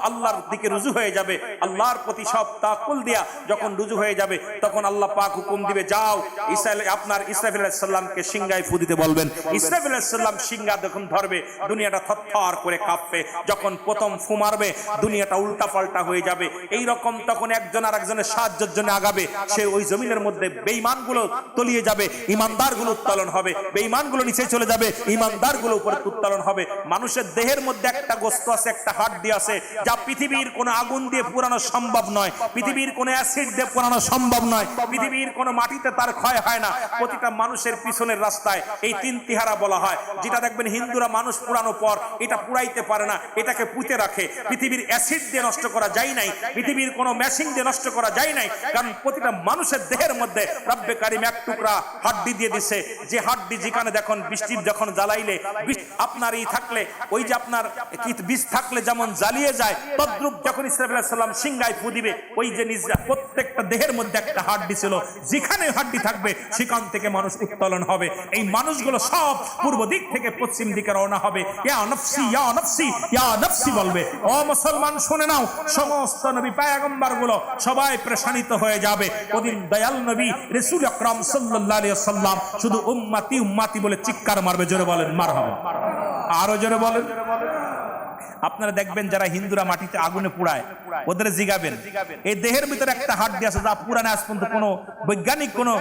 আল্লাহর দিকে রুজু হয়ে যাবে, আল্লাহর প্রতি সব তাকুল দিয়া যখন রুজু হয়ে যাবে, তখন আল্লাহ পাক হুকুম দিবে, যাও আপনার ইসরাফিল আলাইহিস সালামকে সিংহায় ফু দিতে বলবেন। ইসরাফিল আলাইহিস সালাম সিংহা যখন ধরবে, দুনিয়াটা থরথর করে কাঁপবে, যখন প্রথম ফু মারবে দুনিয়াটা উল্টা পাল্টা হয়ে যাবে। এই রকম তখন একজন আর একজনের সাহায্যের জন্য আগাবে, সে ওই জমিনের মধ্যে বেঈমানগুলো তলিয়ে যাবে, ইমানদারগুলো উত্তোলন হবে, বেঈমানগুলো নিচে চলে যাবে, ইমানদারগুলো উপরে উত্তোলন হবে। মানুষের দেহের মধ্যে একটা গোশত আছে, একটা হাড্ডি আছে, যা পৃথিবীর কোনো আগুন দিয়ে পোড়ানো সম্ভব নয়, পৃথিবীর কোনো অ্যাসিড দিয়ে পোড়ানো সম্ভব নয়, পৃথিবীর কোনো মাটিতে তার ক্ষয় হয় না। প্রতিটা মানুষের পিছনের রাস্তায় এই তিন তিহারা বলা হয়, যেটা দেখবেন হিন্দুরা মানুষ পুরানো পর এটা পুড়াইতে পারে না, এটাকে পুঁতে রাখে। পৃথিবীর অ্যাসিড দিয়ে নষ্ট করা যায় নাই, পৃথিবীর কোনো মেশিন দিয়ে নষ্ট করা যায় নাই, কারণ প্রতিটা মানুষের দেহের মধ্যে রব্বে কারিম এক টুকরা হাড্ডি দিয়ে দিছে, যে হাড্ডি যেখানে দেখুন বৃষ্টির যখন জ্বালাইলে আপনার ই থাকলে ওই যে আপনার কি বিষ থাকলে যেমন জ্বালিয়ে যায়, তদ্রূপ যখন ইসরাফিল আলাইহিস সালাম সিংহায় ফু দিবে ওই যে প্রত্যেকটা দেহের মধ্যে একটা হাড্ডি ছিল, যেখানে হাড্ডি থাকবে সেখান থেকে মানুষ উত্তোলন হবে। এই মানুষগুলো সব পূর্ব দিক থেকে পশ্চিম দিকে রওনা হবে, ইয়া নফসি ইয়া নফসি ইয়া নফসি বলবে। ও মুসলমান শুনে নাও, সমস্ত নবী পয়গম্বর গুলো সবাই পেরেশানিত হয়ে যাবে। ওদিন দয়াল নবী রাসূল আকরাম সাল্লাল্লাহু আলাইহি ওয়াসাল্লাম শুধু উম্মতি উম্মতি বলে চিৎকার মারবে। জোরে বলেন মারহাবা, আরো জোরে বলেন। আপনারা দেখবেন যারা হিন্দুরা মাটিতে আগুনে পুড়ায় ওদের জিগাবেন, এই দেহের ভিতরে একটা হাড্ডি আছে যা পুরানো আজ পর্যন্ত কোনো বৈজ্ঞানিক কোনো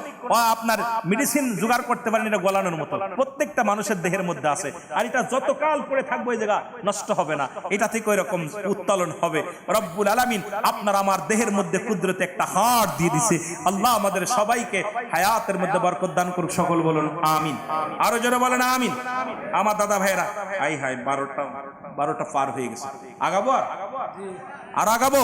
আপনার মেডিসিন জোগাড় করতে পারেন এটা গলানোর মতো, প্রত্যেকটা মানুষের দেহের মধ্যে আছে। আর এটা যতকাল পড়ে থাকবে এই জায়গা নষ্ট হবে না, এটা থেকে ওই রকম উত্তোলন হবে। রব্বুল আলামিন আপনার আমার দেহের মধ্যে কুদরতে একটা হাড় দিয়ে দিছে। আল্লাহ আমাদের সবাইকে হায়াতের মধ্যে বরকত দান করুক, সকল বলুন আমিন, আরো জোরে বলেন আমিন। আমার দাদা ভাইরা, আই হাই 12টা পার হয়ে গেছে, আগাবো আর আগাবো।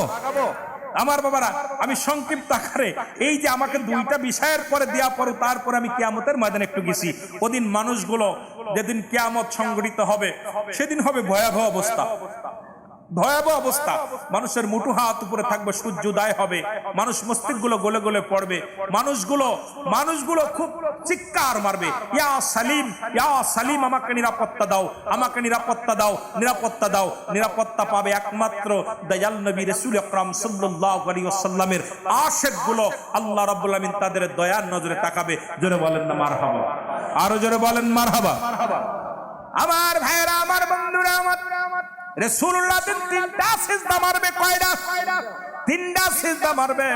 আমার বাবারা, আমি সংক্ষিপ্ত আকারে এই যে আমাকে দুইটা বিষয়ের পরে দেওয়া পর তারপরে আমি কিয়ামতের ময়দানে একটু গেছি। ওদিন মানুষগুলো যেদিন কিয়ামত সংঘটিত হবে সেদিন হবে ভয়াবহ অবস্থা, ভয়াবহ অবস্থা। মানুষের মুঠো হাত উপরে থাকবে, সূর্যোদয় হবে, মানুষ মস্তিষ্কগুলো গলে গলে পড়বে, মানুষগুলো খুব চিৎকার মারবে, ইয়া সালিম ইয়া সালিম, আমাকে নিরাপত্তা দাও, আমাকে নিরাপত্তা দাও, নিরাপত্তা দাও। নিরাপত্তা পাবে একমাত্র দয়াল নবী রাসূল আকরাম সাল্লাল্লাহু আলাইহি ওয়াসাল্লামের আশিকগুলো। আল্লাহ রাব্বুল আলামিন তাদের দয়ার নজরে তাকাবে। জোরে বলেন না মারহাবা, আরো জোরে বলেন মারহাবা। আমার ভাইরা, আমার বন্ধুরা, আমার রাসূলুল্লাহ তিনটা সিজদা মারবে। কয়টা? তিনটা সিজদা মারবে।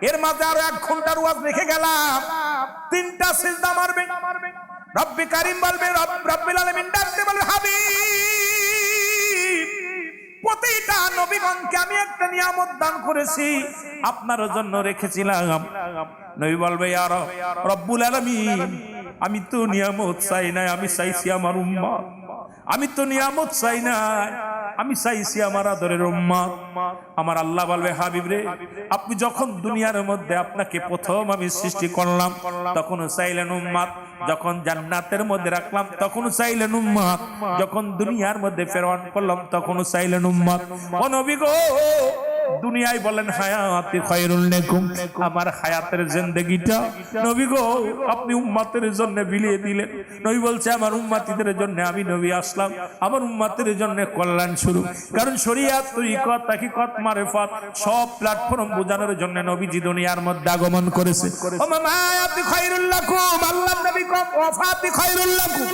এর মাঝে আরো 1 ঘন্টার ওয়াজ রেখে গেলাম, তিনটা সিজদা মারবে। রব্বে কারীম বলবে, রব্বুল আলামিন ডাকতে বলবে, হাবিব প্রতিটা নবীগণকে আমি একটা নিয়ামত দান করেছি, আপনার জন্য রেখেছিলাম। নবী বলবে, ইয়া রব্বুল আলামিন আমি তো নিয়ামত চাই না, আমি চাইছি আমার উম্মত। আমি তো নিয়ামত চাই না, আমি চাইছি আমার আদরের উম্মত। আমার আল্লাহ বলবে, হাবিব রে, আপনি যখন দুনিয়ার মধ্যে আপনাকে প্রথম আমি সৃষ্টি করলাম তখন চাইলেন উম্মত, যখন জান্নাতের মধ্যে রাখলাম তখন চাইলেন উম্মত, যখন দুনিয়ার মধ্যে প্রেরণ করলাম তখন চাইলেন উম্মত। ও নবী গো, দুনিয়ায় বলেন হায়াতি খায়রুল লাকুম, আমার হায়াতের জিন্দেগিটা নবী গো আপনি উম্মতের জন্য বিলিয়ে দিলেন। নবী বলছে, আমার উম্মতিদের জন্য আমি নবী আসলাম, আমার উম্মতের জন্য কল্যাণ শুরু। কারণ শরীয়ত, তরিকত, তাকিকত, মারিফত সব প্ল্যাটফর্ম বোঝানোর জন্য নবীজি দুনিয়ার মধ্যে আগমন করেছে। ও মামা হায়াতি খায়রুল লাকুম, আল্লাহর নবী কম ওয়াফাতি খায়রুল লাকুম।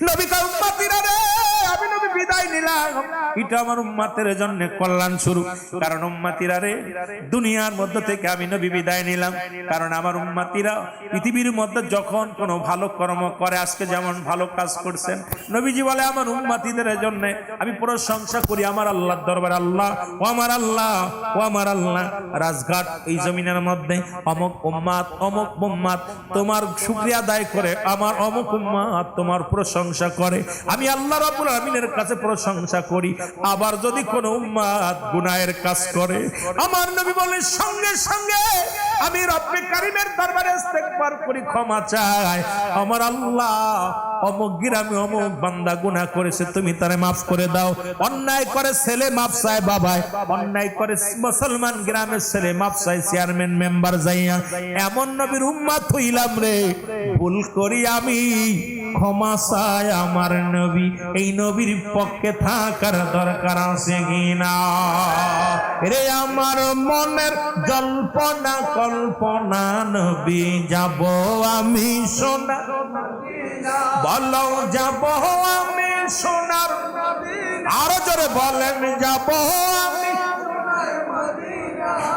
নবী কা উম্মতিরা রে, আমি নবী বিদায় নিলাম, এটা আমার উম্মতের জন্য কল্যাণ শুরু। কারণ উম্মতিরা রে, দুনিয়ার মধ্যে থেকে আমি নবী বিদায় নিলাম, কারণ আমার উম্মতিরা পৃথিবীর মধ্যে যখন কোনো ভালো কর্ম করে, আজকে যেমন ভালো কাজ করছেন, নবীজি বলে আমার উম্মতিদের জন্য আমি প্রশংসা করি আমার আল্লাহর দরবারে। আল্লাহ, ও আমার আল্লাহ, ও আমার আল্লাহ, রাজঘাট এই জমিনের মধ্যে অমুক উম্মত অমুক উম্মত তোমার শুকরিয়া আদায় করে, আমার অমুক উম্মত তোমার প্রশংসা করে, আমি আল্লাহ রাব্বুল আমিনের কাছে প্রশংসা করি। আবার যদি কোনো উম্মত গুনাহের কাজ করে, আমার নবী বলেন সঙ্গে সঙ্গে আমি রব্বে কারীমের দরবারে ইস্তেগফার করি, ক্ষমা চাই। আমার আল্লাহ, অমুক গ্রামে অমুক বান্দা গুনাহ করেছে, তুমি তারে মাফ করে দাও। অন্যায় করে ছেলে মাফ চায় বাবায়, অন্যায় করে মুসলমান গ্রামের ছেলে মাফ চায় চেয়ারম্যান মেম্বার যাইয়া। এমন নবীর উম্মত হইলাম রে, ভুল করি আমি, ক্ষমা চায় আমার নবী। এই নবীর পক্ষে থাকার দরকার আছে কিনা রে? আমার মনের জল্পনা কল্পনা, নবী যাব আমি সোনা, বলো যাব আমি সোনার, আরো জোরে বলেন যাব আমি।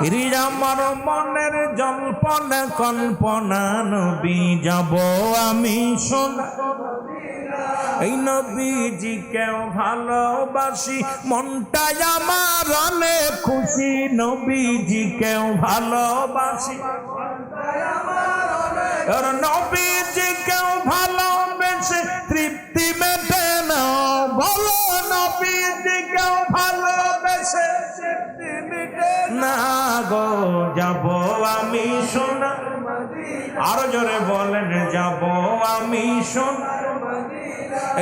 ইরি আমার মনের জল্পনা কল্পনা নবী যাব আমি সোনার এই নবীজি কেউ ভালোবাসি মনটাই আমার অনেক খুশি নবীজি কেউ ভালোবাসি আর নবীজি কেউ ভালোবেসে তৃপ্তি মেটে না বলো নবীজি কেউ ভালোবেসে তৃপ্তি মেটে না গো যাব আমি সোনার আরো জোরে বলেন যাব আমি সোনার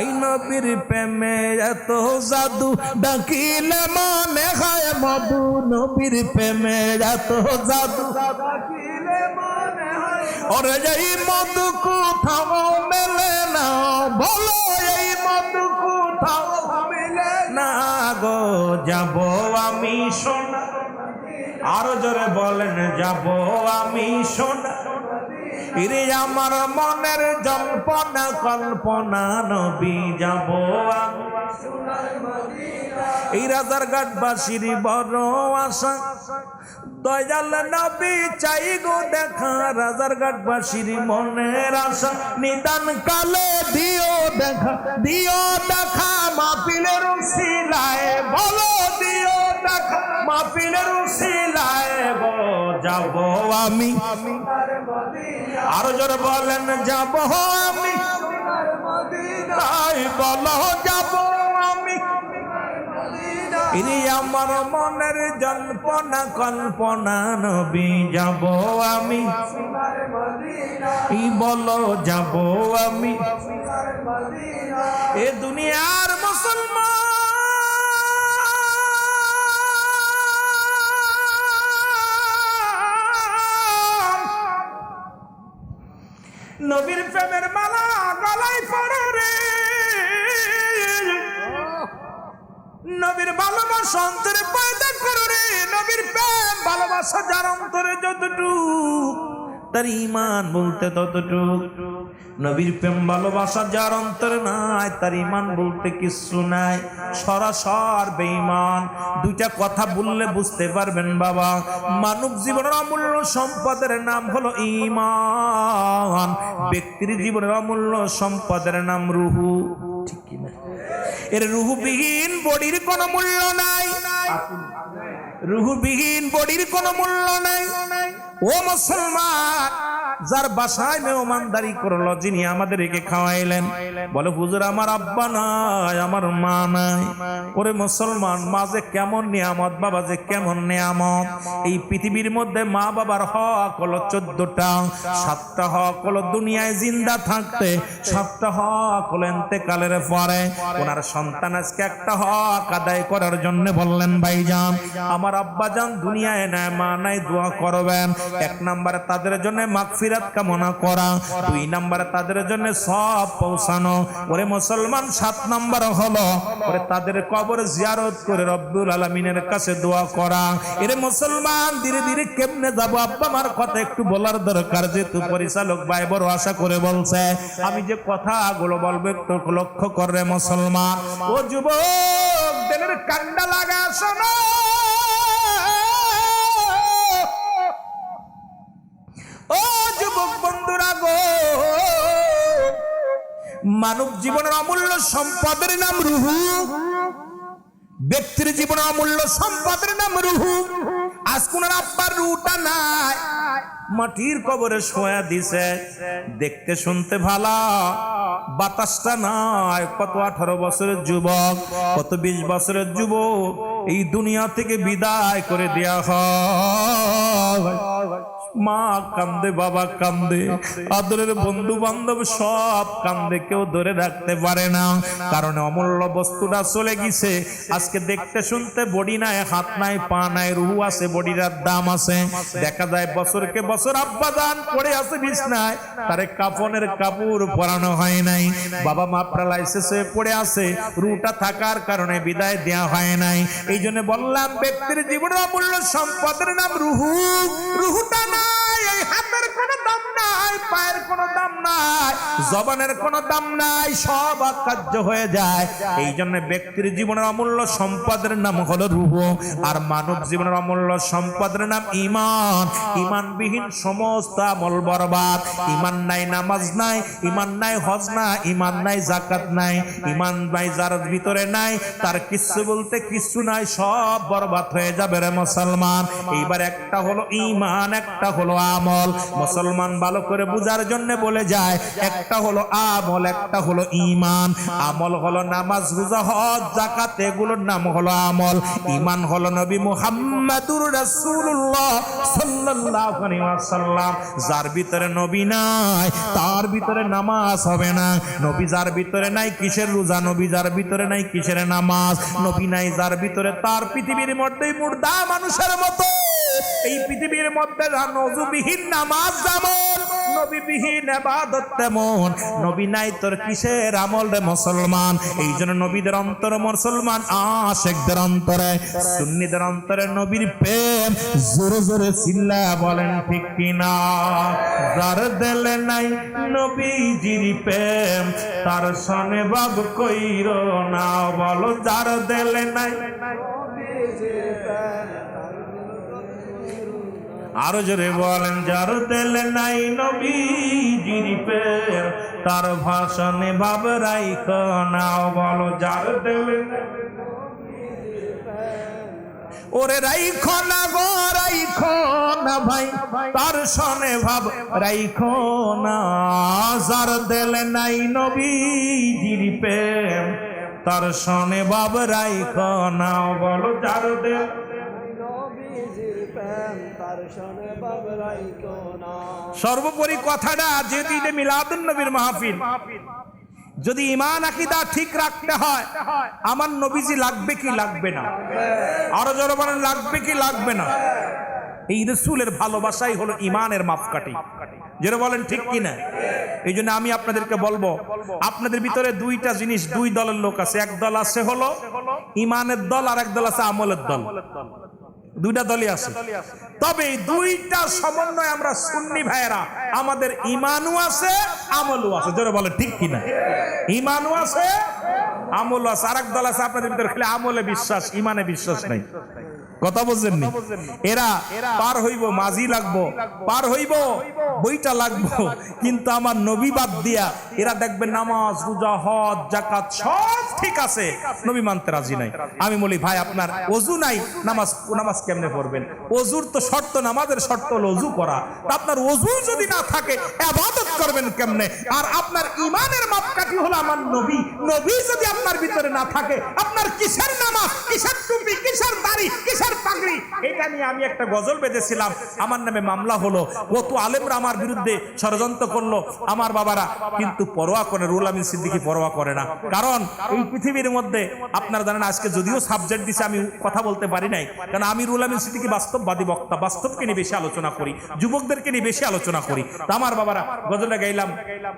এই নবীর প্রেমে এত জাদু ডাকিলে মনে হয় মধু নবীর প্রেমে এত জাদু ডাকিলে মনে হয় ওরে এই মধু কোথাও মেলে না বলো এই মধু কোথাও মেলে না গো যাব আমি সোনা আরো জোরে বলেন যাব আমি সোনা ইরে আমার মনের জল্পনা কল্পনা নবী যাব এই রাজারঘাটবাসীর বড় আশা দয়াল নবী চাই গো দেখা রাজারঘাটবাসীর মনের আশা নিদান কালে দিও দেখা মাহফিলের উসিলায় বলো দিও দেখা মাহফিলের উসিলায় গো যাব আমি আরো জোরে বলেন যাব আমি তাই বলো যাব আমি ইনি আমার মনের জল্পনা কল্পনা নবী যাব আমি ই বলো যাব আমি এ দুনিয়ার মুসলমান নবীর প্রেমের মালা গলায় পড়ে রে নবীর ভালোবাসা অন্তরে পয়দা করো রে নবীর প্রেম ভালোবাসা যার অন্তরে যতটুকু তার ঈমান বলতে ততটুকু নবীর প্রেম ভালোবাসা যার অন্তরে নাই তার ঈমান বলতে কিছু নাই সরাসর বেঈমান দুইটা কথা বললে বুঝতে পারবেন বাবা মানব জীবনের অমূল্য সম্পদের নাম হলো ঈমান ব্যক্তির জীবনের অমূল্য সম্পদের নাম রূহু ঠিক কি না এর রূহবিহীন বডির কোনো মূল্য নাই রূহবিহীন বডির কোনো মূল্য নাই ও মুসলমান যার বাসায় মেহমানদারি করলো যিনি আমাদেরকে খাওয়াইলেন বলে হুজুর আমার আব্বা নাই আমার মা নাই ওরে মুসলমান মা যে কেমন নিয়ামত বাবা যে কেমন নিয়ামত এই পৃথিবীর মধ্যে মা বাবার হক হলো 14টা 7টা হক হলো দুনিয়ায় জিন্দা থাকতে 7টা হক হলো ইন্তেকালের পরে ওনার সন্তান আজকে একটা হক আদায় করার জন্য বললেন ভাইজান আমার আব্বা জান দুনিয়ায় নাই মা নাই দোয়া করবেন 1 নম্বরে তাদের জন্য মাগফিরাত কামনা করা 2 নম্বরে তাদের জন্য সব পৌঁছানো ওরে মুসলমান 7 নম্বর হলো ওরে তাদের কবর জিয়ারত করে রব্বুল আলামিনের কাছে দোয়া করা এরে মুসলমান ধীরে ধীরে কেমনে যাব আব্বা আমার কথা একটু বলার দরকার যেহেতু পরিচালক ভাই বড় আশা করে বলছে আমি যে কথাগুলো বলবো একটু লক্ষ্য করে মুসলমান ও যুবক দিলের কান্ডা লাগা শোনো ও যুবক বন্ধুরা গো মানব জীবনের অমূল্য সম্পদের নাম রূহু ব্যক্তির জীবনের অমূল্য সম্পদের নাম রূহু আজ কোন আব্বার রূহটা নাই মাটির কবরে শোয়া দিছে দেখতে শুনতে ভালো বাতাসটা নাই কত 18 বছরের যুবক কত 20 বছরের যুবক এই দুনিয়া থেকে বিদায় করে দেয়া হয় মা কান্দে বাবা কান্দে আদরের বন্ধু বান্ধব সব কান্দে কেউ ধরে রাখতে পারে না কারণ অমূল্য বস্তুটা চলে গেছে আজকে দেখতে শুনতে বডি নাই হাত নাই পা নাই রূহ আছে বডির দাম আছে দেখা যায় বছরকে বছর আব্বা দান পড়ে আছে বিছনায় তারে কাফনের কাপড় পরানো হয় নাই বাবা মা প্যারালাইসিসে পড়ে আছে রূহটা থাকার কারণে বিদায় দেয়া হয় নাই এই জন্য বললাম ব্যক্তির জীবনের অমূল্য সম্পদের নাম রূহু রূহটা নাই নাই, এই হাতের কোনো দাম নাই, পায়ের কোনো দাম নাই, জবানের কোনো দাম নাই, সব অকার্য হয়ে যায়। এই জন্য ব্যক্তির জীবনের অমূল্য সম্পদের নাম হলো রূহ, আর মানব জীবনের অমূল্য সম্পদের নাম ঈমান। ঈমানবিহীন সমস্ত আমল বরবাদ। ঈমান নাই, নামাজ নাই, ঈমান নাই, হজ না, ঈমান নাই, যাকাত নাই, ঈমান নাই যার ভিতরে নাই, তার কিচ্ছু বলতে কিচ্ছু নাই, সব বরবাদ হয়ে যাবে রে মুসলমান। এইবার একটা হলো ঈমান, একটা হলো আমল। মুসলমান ভালো করে বুঝার জন্য বলে যায়, একটা হলো আমল, একটা হলো ঈমান। আমল হলো নামাজ, রোজা, হজ, যাকাত, এগুলোর নাম হলো আমল। ঈমান হলো নবী মুহাম্মাদুর রাসূলুল্লাহ সাল্লাল্লাহু আলাইহি ওয়াসাল্লাম। যার ভিতরে নবী নাই তার ভিতরে নামাজ হবে না। নবী যার ভিতরে নাই কিসের রোজা, নবী যার ভিতরে নাই কিসের নামাজ, নবী নাই যার ভিতরে তার পৃথিবীর মধ্যেই মুর্দা মানুষের মতো। এই পৃথিবীর মধ্যে নজুবিহীন নামাজ যেমন, নবীবিহীন ইবাদত তেমন। নবী নাই তোর কিসের আমল রে মুসলমান। এই জন্য নবীদের অন্তরে মুসলমান আশিকদের অন্তরে, সুন্নিদের অন্তরে নবীর প্রেম। জোরে জোরে চিল্লা বলেন ঠিক কিনা? যার দিলে নাই নবীজির প্রেম, তার সনে বাব কইরো না। বলো যার দিলে নাই, আরো জোরে বলেন, যার দিলে নাই নবীজির প্রেম, তার ভাষণে ভাব রাইখো না। বলো যার দিলে নাই, ওরে রাইখো না গো, রাইখো না ভাই, তার সনে ভাব রাইখো না। যার দিলে নাই নবীজির প্রেম, তার সনে ভাব রাইখো না। বলো যার দিলে, সর্বোপরি কথাটা যেহেতু এটা মিলাদুন নবীর মাহফিল, যদি ঈমান আকীদা ঠিক রাখতে হয়, আমার নবীজি লাগবে কি লাগবে না? আরো জোরে বলেন, লাগবে কি লাগবে না? এই রাসূলের ভালোবাসাই হলো ঈমানের মাপকাঠি। যারা বলেন ঠিক কিনা? এই জন্য আমি আপনাদেরকে বলবো, আপনাদের ভিতরে দুইটা জিনিস, দুই দলের লোক আছে। এক দল আছে হলো ঈমানের দল, আর এক দল আছে আমলের দল। দুইটা দলই আছে। তবে দুইটা সমন্বয় আমরা সুন্নি ভাইয়েরা, আমাদের ঈমানও আছে, আমলও আছে। যারা বলে ঠিক কিনা? ঈমানও আছে, আমলও আছে। আরেক দল আছে আপনাদের ভিতরে খালি আমলে বিশ্বাস, ঈমানে বিশ্বাস নাই। কথা বুঝছেননি? এরা পার হইব, মাঝি লাগবো, পার হইব, বইটা লাগবো, কিন্তু আমার নবী বাদ দিয়া এরা দেখবে নামাজ, রোজা, হজ, যাকাত সব ঠিক আছে, নবী মানতে রাজি নাই। আমি বলি ভাই, আপনার ওযু নাই, নামাজ কেমনে পড়বেন? ওযুর তো শর্ত, নামাজের শর্ত হলো ওযু করা। আপনার ওযু যদি না থাকে ইবাদত করবেন কেমনে? আর আপনার ঈমানের মাপকাঠি হলো আমার নবী। নবী যদি আপনার ভিতরে না থাকে, আপনার কিসের নামাজ, কিসের টুপি, কিসের দাড়ি, কিসের পাগড়ি? এটা নিয়ে আমি একটা গজল বেঁধেছিলাম, আমার নামে মামলা হলো। কত আলেমরা আমার বিরুদ্ধে ষড়যন্ত্র করলো, আমার বাবারা, কিন্তু পরোয়া করে রুহুল আমিন সিদ্দিকী পরোয়া করে না। কারণ এই পৃথিবীর মধ্যে আপনারা জানেন, আজকে যদিও সাবজেক্ট দিছে আমি কথা বলতে পারি নাই, কারণ আমি রুহুল আমিন সিদ্দিকী বাস্তববাদী বক্তা, বাস্তবকে নিয়ে বেশি আলোচনা করি, যুবকদেরকে নিয়ে বেশি আলোচনা করি। তা আমার বাবারা, গজলটা গাইলাম,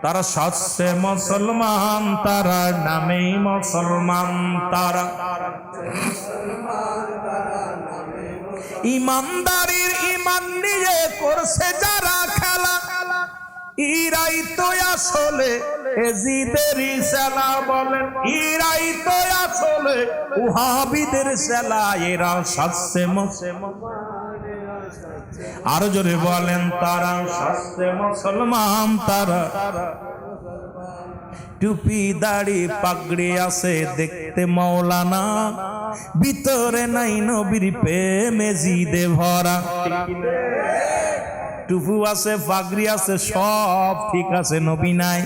তারা সচ্ছে মুসলমান, তারা নামেই মুসলমান, তারা ইমানদারির ঈমান নিয়ে করছে যারা খেলা, ইরাই তো আসলে এজিদের সেলা। বলেন ইরাই তো আসলে ওহাবিদের সেলা, এরা সচ্ছে মুসলমান। আরো জোরে বলেন, তারা সচ্ছে মুসলমান, তারা টুপি দাড়ি পাগড়ি আছে দেখতে মাওলানা, ভিতরে নাই নবীর প্রেমে জিদে ভরা। টুপু আছে, পাগড়ি আছে, সব ঠিক আছে, নবী নাই।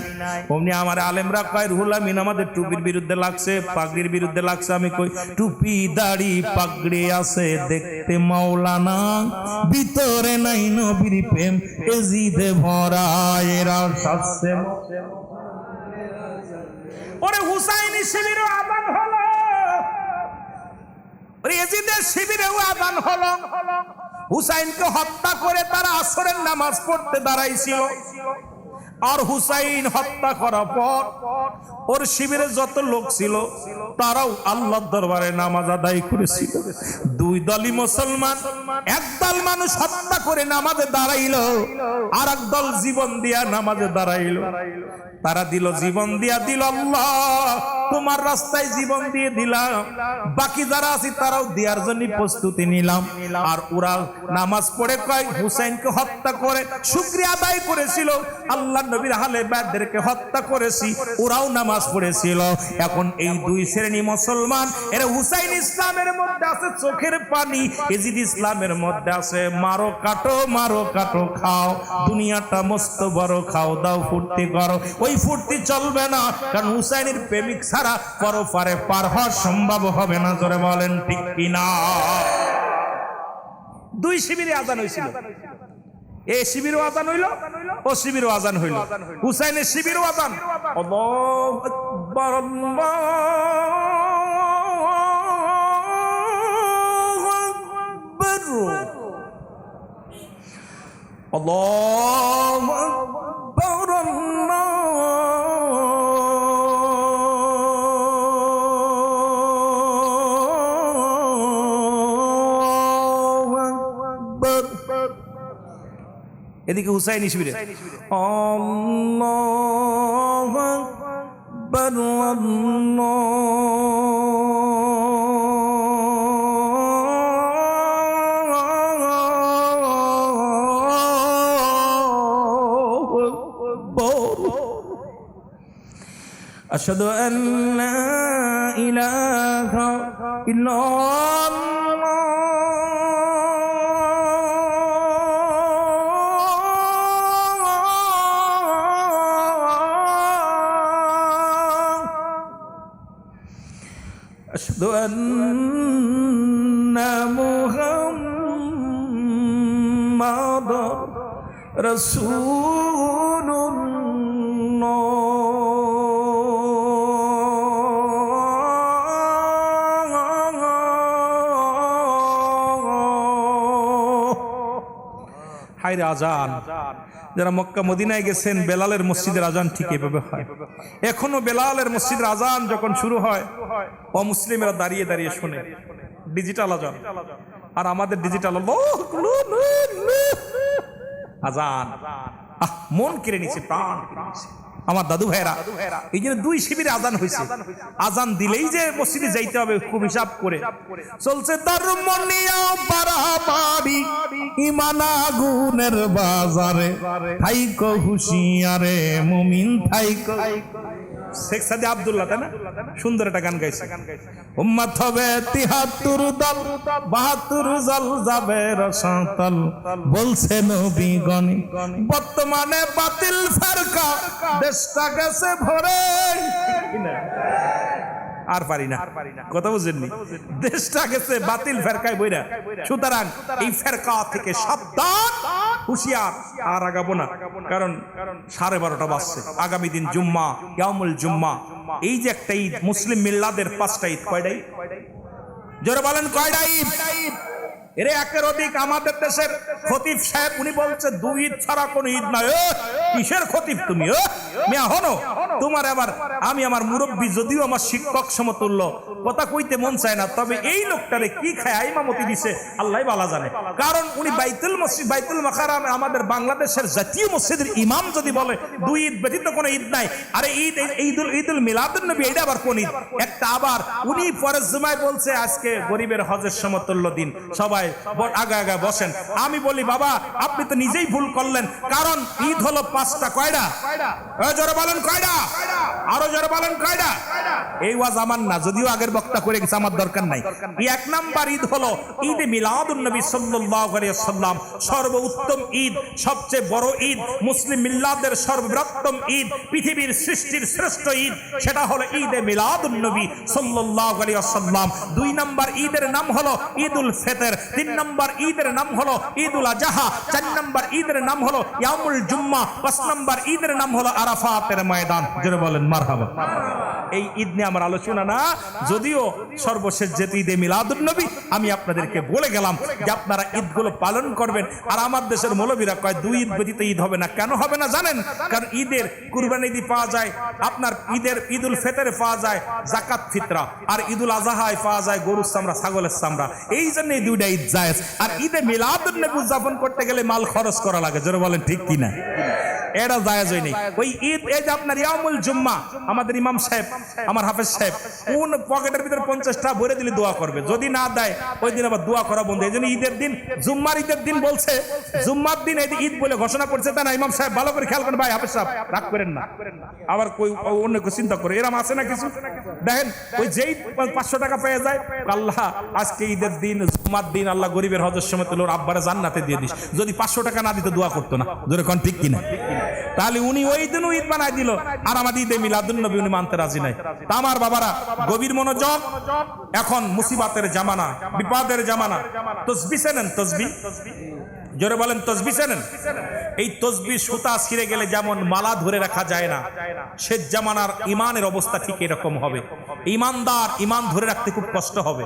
অমনি আমার আলেমরা কয় রুহুল আমিন আমাদের টুপির বিরুদ্ধে লাগছে, পাগড়ির বিরুদ্ধে লাগছে। আমি কই টুপি দাড়ি পাগড়ি আছে দেখতে মাওলানা, ভিতরে নাই নবীর প্রেম এজিদে ভরা, এরা সচ্ছে। ওরে হুসাইনি শিবিরেও আযান হলো, ইয়াজিদের শিবিরেও আযান হলো। হুসাইনকে হত্যা করে তারা আসরের নামাজ পড়তে দাঁড়াইছিল। আর হুসাইন হত্যা করার পর ওর শিবিরে যত লোক ছিল তারাও আল্লাহর দরবারে নামাজ আদায় করেছিল। দুই দলই মুসলমান, এক দল মানুষ হত্যা করে নামাজে দাঁড়াইলো, আর এক দল জীবন দিয়া নামাজে দাঁড়াইলো। তারা দিল জীবন দিয়া দিল, আল্লাহ তোমার রাস্তায় জীবন দিয়ে দিলাম, বাকি যারা আছি তারাও দেওয়ার জন্য প্রস্তুতি নিলাম। আর ওরা নামাজ পড়ে কয় হুসাইনকে হত্যা করে শুকরিয়া আদায় করেছিল, আল্লাহ নবীর আহলে বাইতদেরকে হত্যা করেছি, ওরাও নামাজ পড়েছিল। এখন এই দুই শ্রেণী মুসলমান, এর হুসাইন ইসলামের মধ্যে আছে চোখের পানি, এজিদ ইসলামের মধ্যে আছে মারো কাটো খাও, দুনিয়াটা মস্ত বড়, খাও দাও ফুর্তি করো। ওই ফুর্তি চলবে না, কারণ হুসাইনের প্রেমিক ছাড়া পরপারে পার হওয়া সম্ভব হবে না। জোরে বলেন ঠিক কিনা? দুই শিবিরে আজান হয়েছিল, এই শিবিরও আজান হইল, ও শিবিরও আজান হইল। হুসাইনের শিবিরও আজান, আল্লাহু আকবার আল্লাহু আকবার এদিকে হুসাইনি শিবিরে আল্লাহু আকবার আশহাদু আল্লা ইলাহা ইল্লাল্লাহ আশহাদু আন্না মুহাম্মাদার রাসূলুল্লাহ। হায়রে আজান, যারা মক্কা মদিনায় গেছেন বেলালের মসজিদের আজান ঠিক এভাবে হয়। এখনো বেলালের মসজিদের আজান যখন শুরু হয় অমুসলিমেরা দাঁড়িয়ে দাঁড়িয়ে শোনে, ডিজিটাল আজান। আর আমাদের ডিজিটাল আজান মন কেড়ে নিচ্ছে, প্রাণ কেড়ে নিচ্ছে। আমার দাদু ভাইরা, এই জন্য দুই শিবিরে আজান হয়েছে। আজান দিলেই যে মসজিদে যাইতে হবে খুব হিসাব করে চলছে। ধর্মনিয়া বাড়াবাড়ি ঈমান আগুনের বাজারে, থাইকো হুঁশিয়ারে মুমিন থাইকো। শেখ সাদি আব্দুল্লাহ, তাই না? সুন্দর একটা গান গাইছে। উম্মত হবে ৭৩ দল, ৭২ জল যাবে রসাতল, বলছে নবীগণ। বর্তমানে বাতিল ফেরকা দেশটা গেছে ভরে। আর পারি না, কথা বুঝেননি? দেশটা গেছে বাতিল ফেরকায় বইরা। সুতরাং এই ফেরকা থেকে সাবধান, হুঁশিয়ার। আর আগাবো না, কারণ 12:30 বাজছে। আগামী দিন জুম্মা, ইয়াউমুল জুম্মা। এই যে একটা ঈদ, মুসলিম মিল্লাদের 5টা ঈদ। কয়টা ঈদ? জোরে বলেন কয়টা ঈদ? এর একের অধিক। আমাদের দেশের খতিব সাহেব উনি বলছে 2 ঈদ ছাড়া কোনো ঈদ নাই। কিসের খতিব তুমি? মিয়া হনো তোমার। এবার আমি আমার মুরব্বী, যদিও আমার শিক্ষক সমতুল্য, কথা কইতে মন চায় না, তবে এই লোকটারে কি খায় ইমামতি দিছে আল্লাহ ভালো জানে। কারণ উনি বাইতুল মসজিদ, বাইতুল মাকারাম, আমাদের বাংলাদেশের জাতীয় মসজিদের ইমাম যদি বলে 2 ঈদ ব্যতীত কোনো ঈদ নাই, আরে ঈদুল মিলাদুন নবী, এটা আবার কোন ঈদ? একটা। আবার উনি পরের জুমায় বলছে আজকে গরিবের হজের সমতুল্য দিন, সবাই আগা আগা বসেন। আমি বলি বাবা, আপনি তো নিজেই ভুল করলেন, কারণ ঈদ হলো 5টা। কয়টা? জোরে বলেন কয়টা? আরো জোরে বলেন কয়টা? এই ওয়াজ আমার না, যদিও আগের বক্তা করে গেছে, আমার দরকার নাই। 1 নাম্বার ঈদ হলো ঈদে মিলাদুন নবী সাল্লাল্লাহু আলাইহি ওয়াসাল্লাম, সর্বোত্তম ঈদ, সবচেয়ে বড় ঈদ, মুসলিম মিল্লাতের সর্ববৃহত্তম ঈদ, পৃথিবীর সৃষ্টির শ্রেষ্ঠ ঈদ, সেটা হলো ঈদে মিলাদুন নবী সাল্লাল্লাহু আলাইহি ওয়াসাল্লাম। 2 নাম্বার ঈদের নাম হলো ঈদুল ফিতর। 3 নাম্বার ঈদের নাম হলো ঈদুল আজহা। 4 নাম্বার ঈদের নাম হলো ইয়াউমুল জুম্মা। 5 নাম্বার ঈদের নাম হলো আরাফাতের ময়দান। জোরে বলেন মারহাবা। এই ঈদ নিয়ে আমার আলোচনা না, যদিও সর্বশেষ যেহেতু ঈদে মিলাদুন নবী, আমি আপনাদেরকে বলে গেলাম যে আপনারা ঈদগুলো পালন করবেন। আর আমার দেশের মৌলবীরা কয় দুই ঈদ ব্যতীত ঈদ হবে না। কেন হবে না জানেন? কারণ ঈদের কুরবানি ঈদ পাওয়া যায়, আপনার ঈদুল ফিতরে পাওয়া যায় যাকাত ফিতরা, আর ঈদুল আজহায় পাওয়া যায় গরুর চামড়া, ছাগলের চামড়া। এই জন্য এই দুইটা ঈদ জায়েজ। আর ঈদে মিলাদুন নবী উদযাপন করতে গেলে মাল খরচ করা লাগে, জোরে বলেন ঠিক কিনা? এটা জায়েজ হয়নি। ওই ঈদ, এই যে আপনার ইয়ামুল জুম্মা, আমাদের ইমাম সাহেব, আমার হাফেজ সাহেব, কোন পকেটের ভিতরে 50টা ভরে দিলে দোয়া করবে, যদি না দেয় ওই দিন আবার দোয়া করা বন্ধ। এই জন্য ঈদের দিন, জুম্মার ঈদের দিন বলছে, জুম্মার দিন এই ঈদ বলে ঘোষণা করছে, তা না ইমাম সাহেব ভালো করে খেয়াল করেন ভাই, হাফেজ সাহেব রাগ করেন না, আবার কই অন্য কেউ চিন্তা করে, এরম আছে না কিছু। দেখেন ওই যেই 500 টাকা পেয়ে যায়, আল্লাহ আজকে ঈদের দিন, জুম্মার দিন, আল্লাহ গরিবের হজের সময় তোর আব্বারে জান্নাতে দিয়ে দিস। যদি 500 টাকা না দিতে দোয়া করতো না, জোরে কোন ঠিক কিনা? তাহলে উনি ওই দিনও ঈদ বানাই দিল, আর আমাদের ঈদে মিলাদুন নবী উনি মানতে রাজি নাই। তা আমার বাবারা গভীর মনোযোগ, এখন মুসিবতের জামানা, বিপদের জামানা। তসবিহ চেনেন? তসবিহ, জোরে বলেন তসবিহ চেনেন? এই তসবিহ সুতা ছিঁড়ে গেলে যেমন মালা ধরে রাখা যায় না, শেষ জামানার ইমানের অবস্থা ঠিক এরকম হবে। ইমানদার ইমান ধরে রাখতে খুব কষ্ট হবে।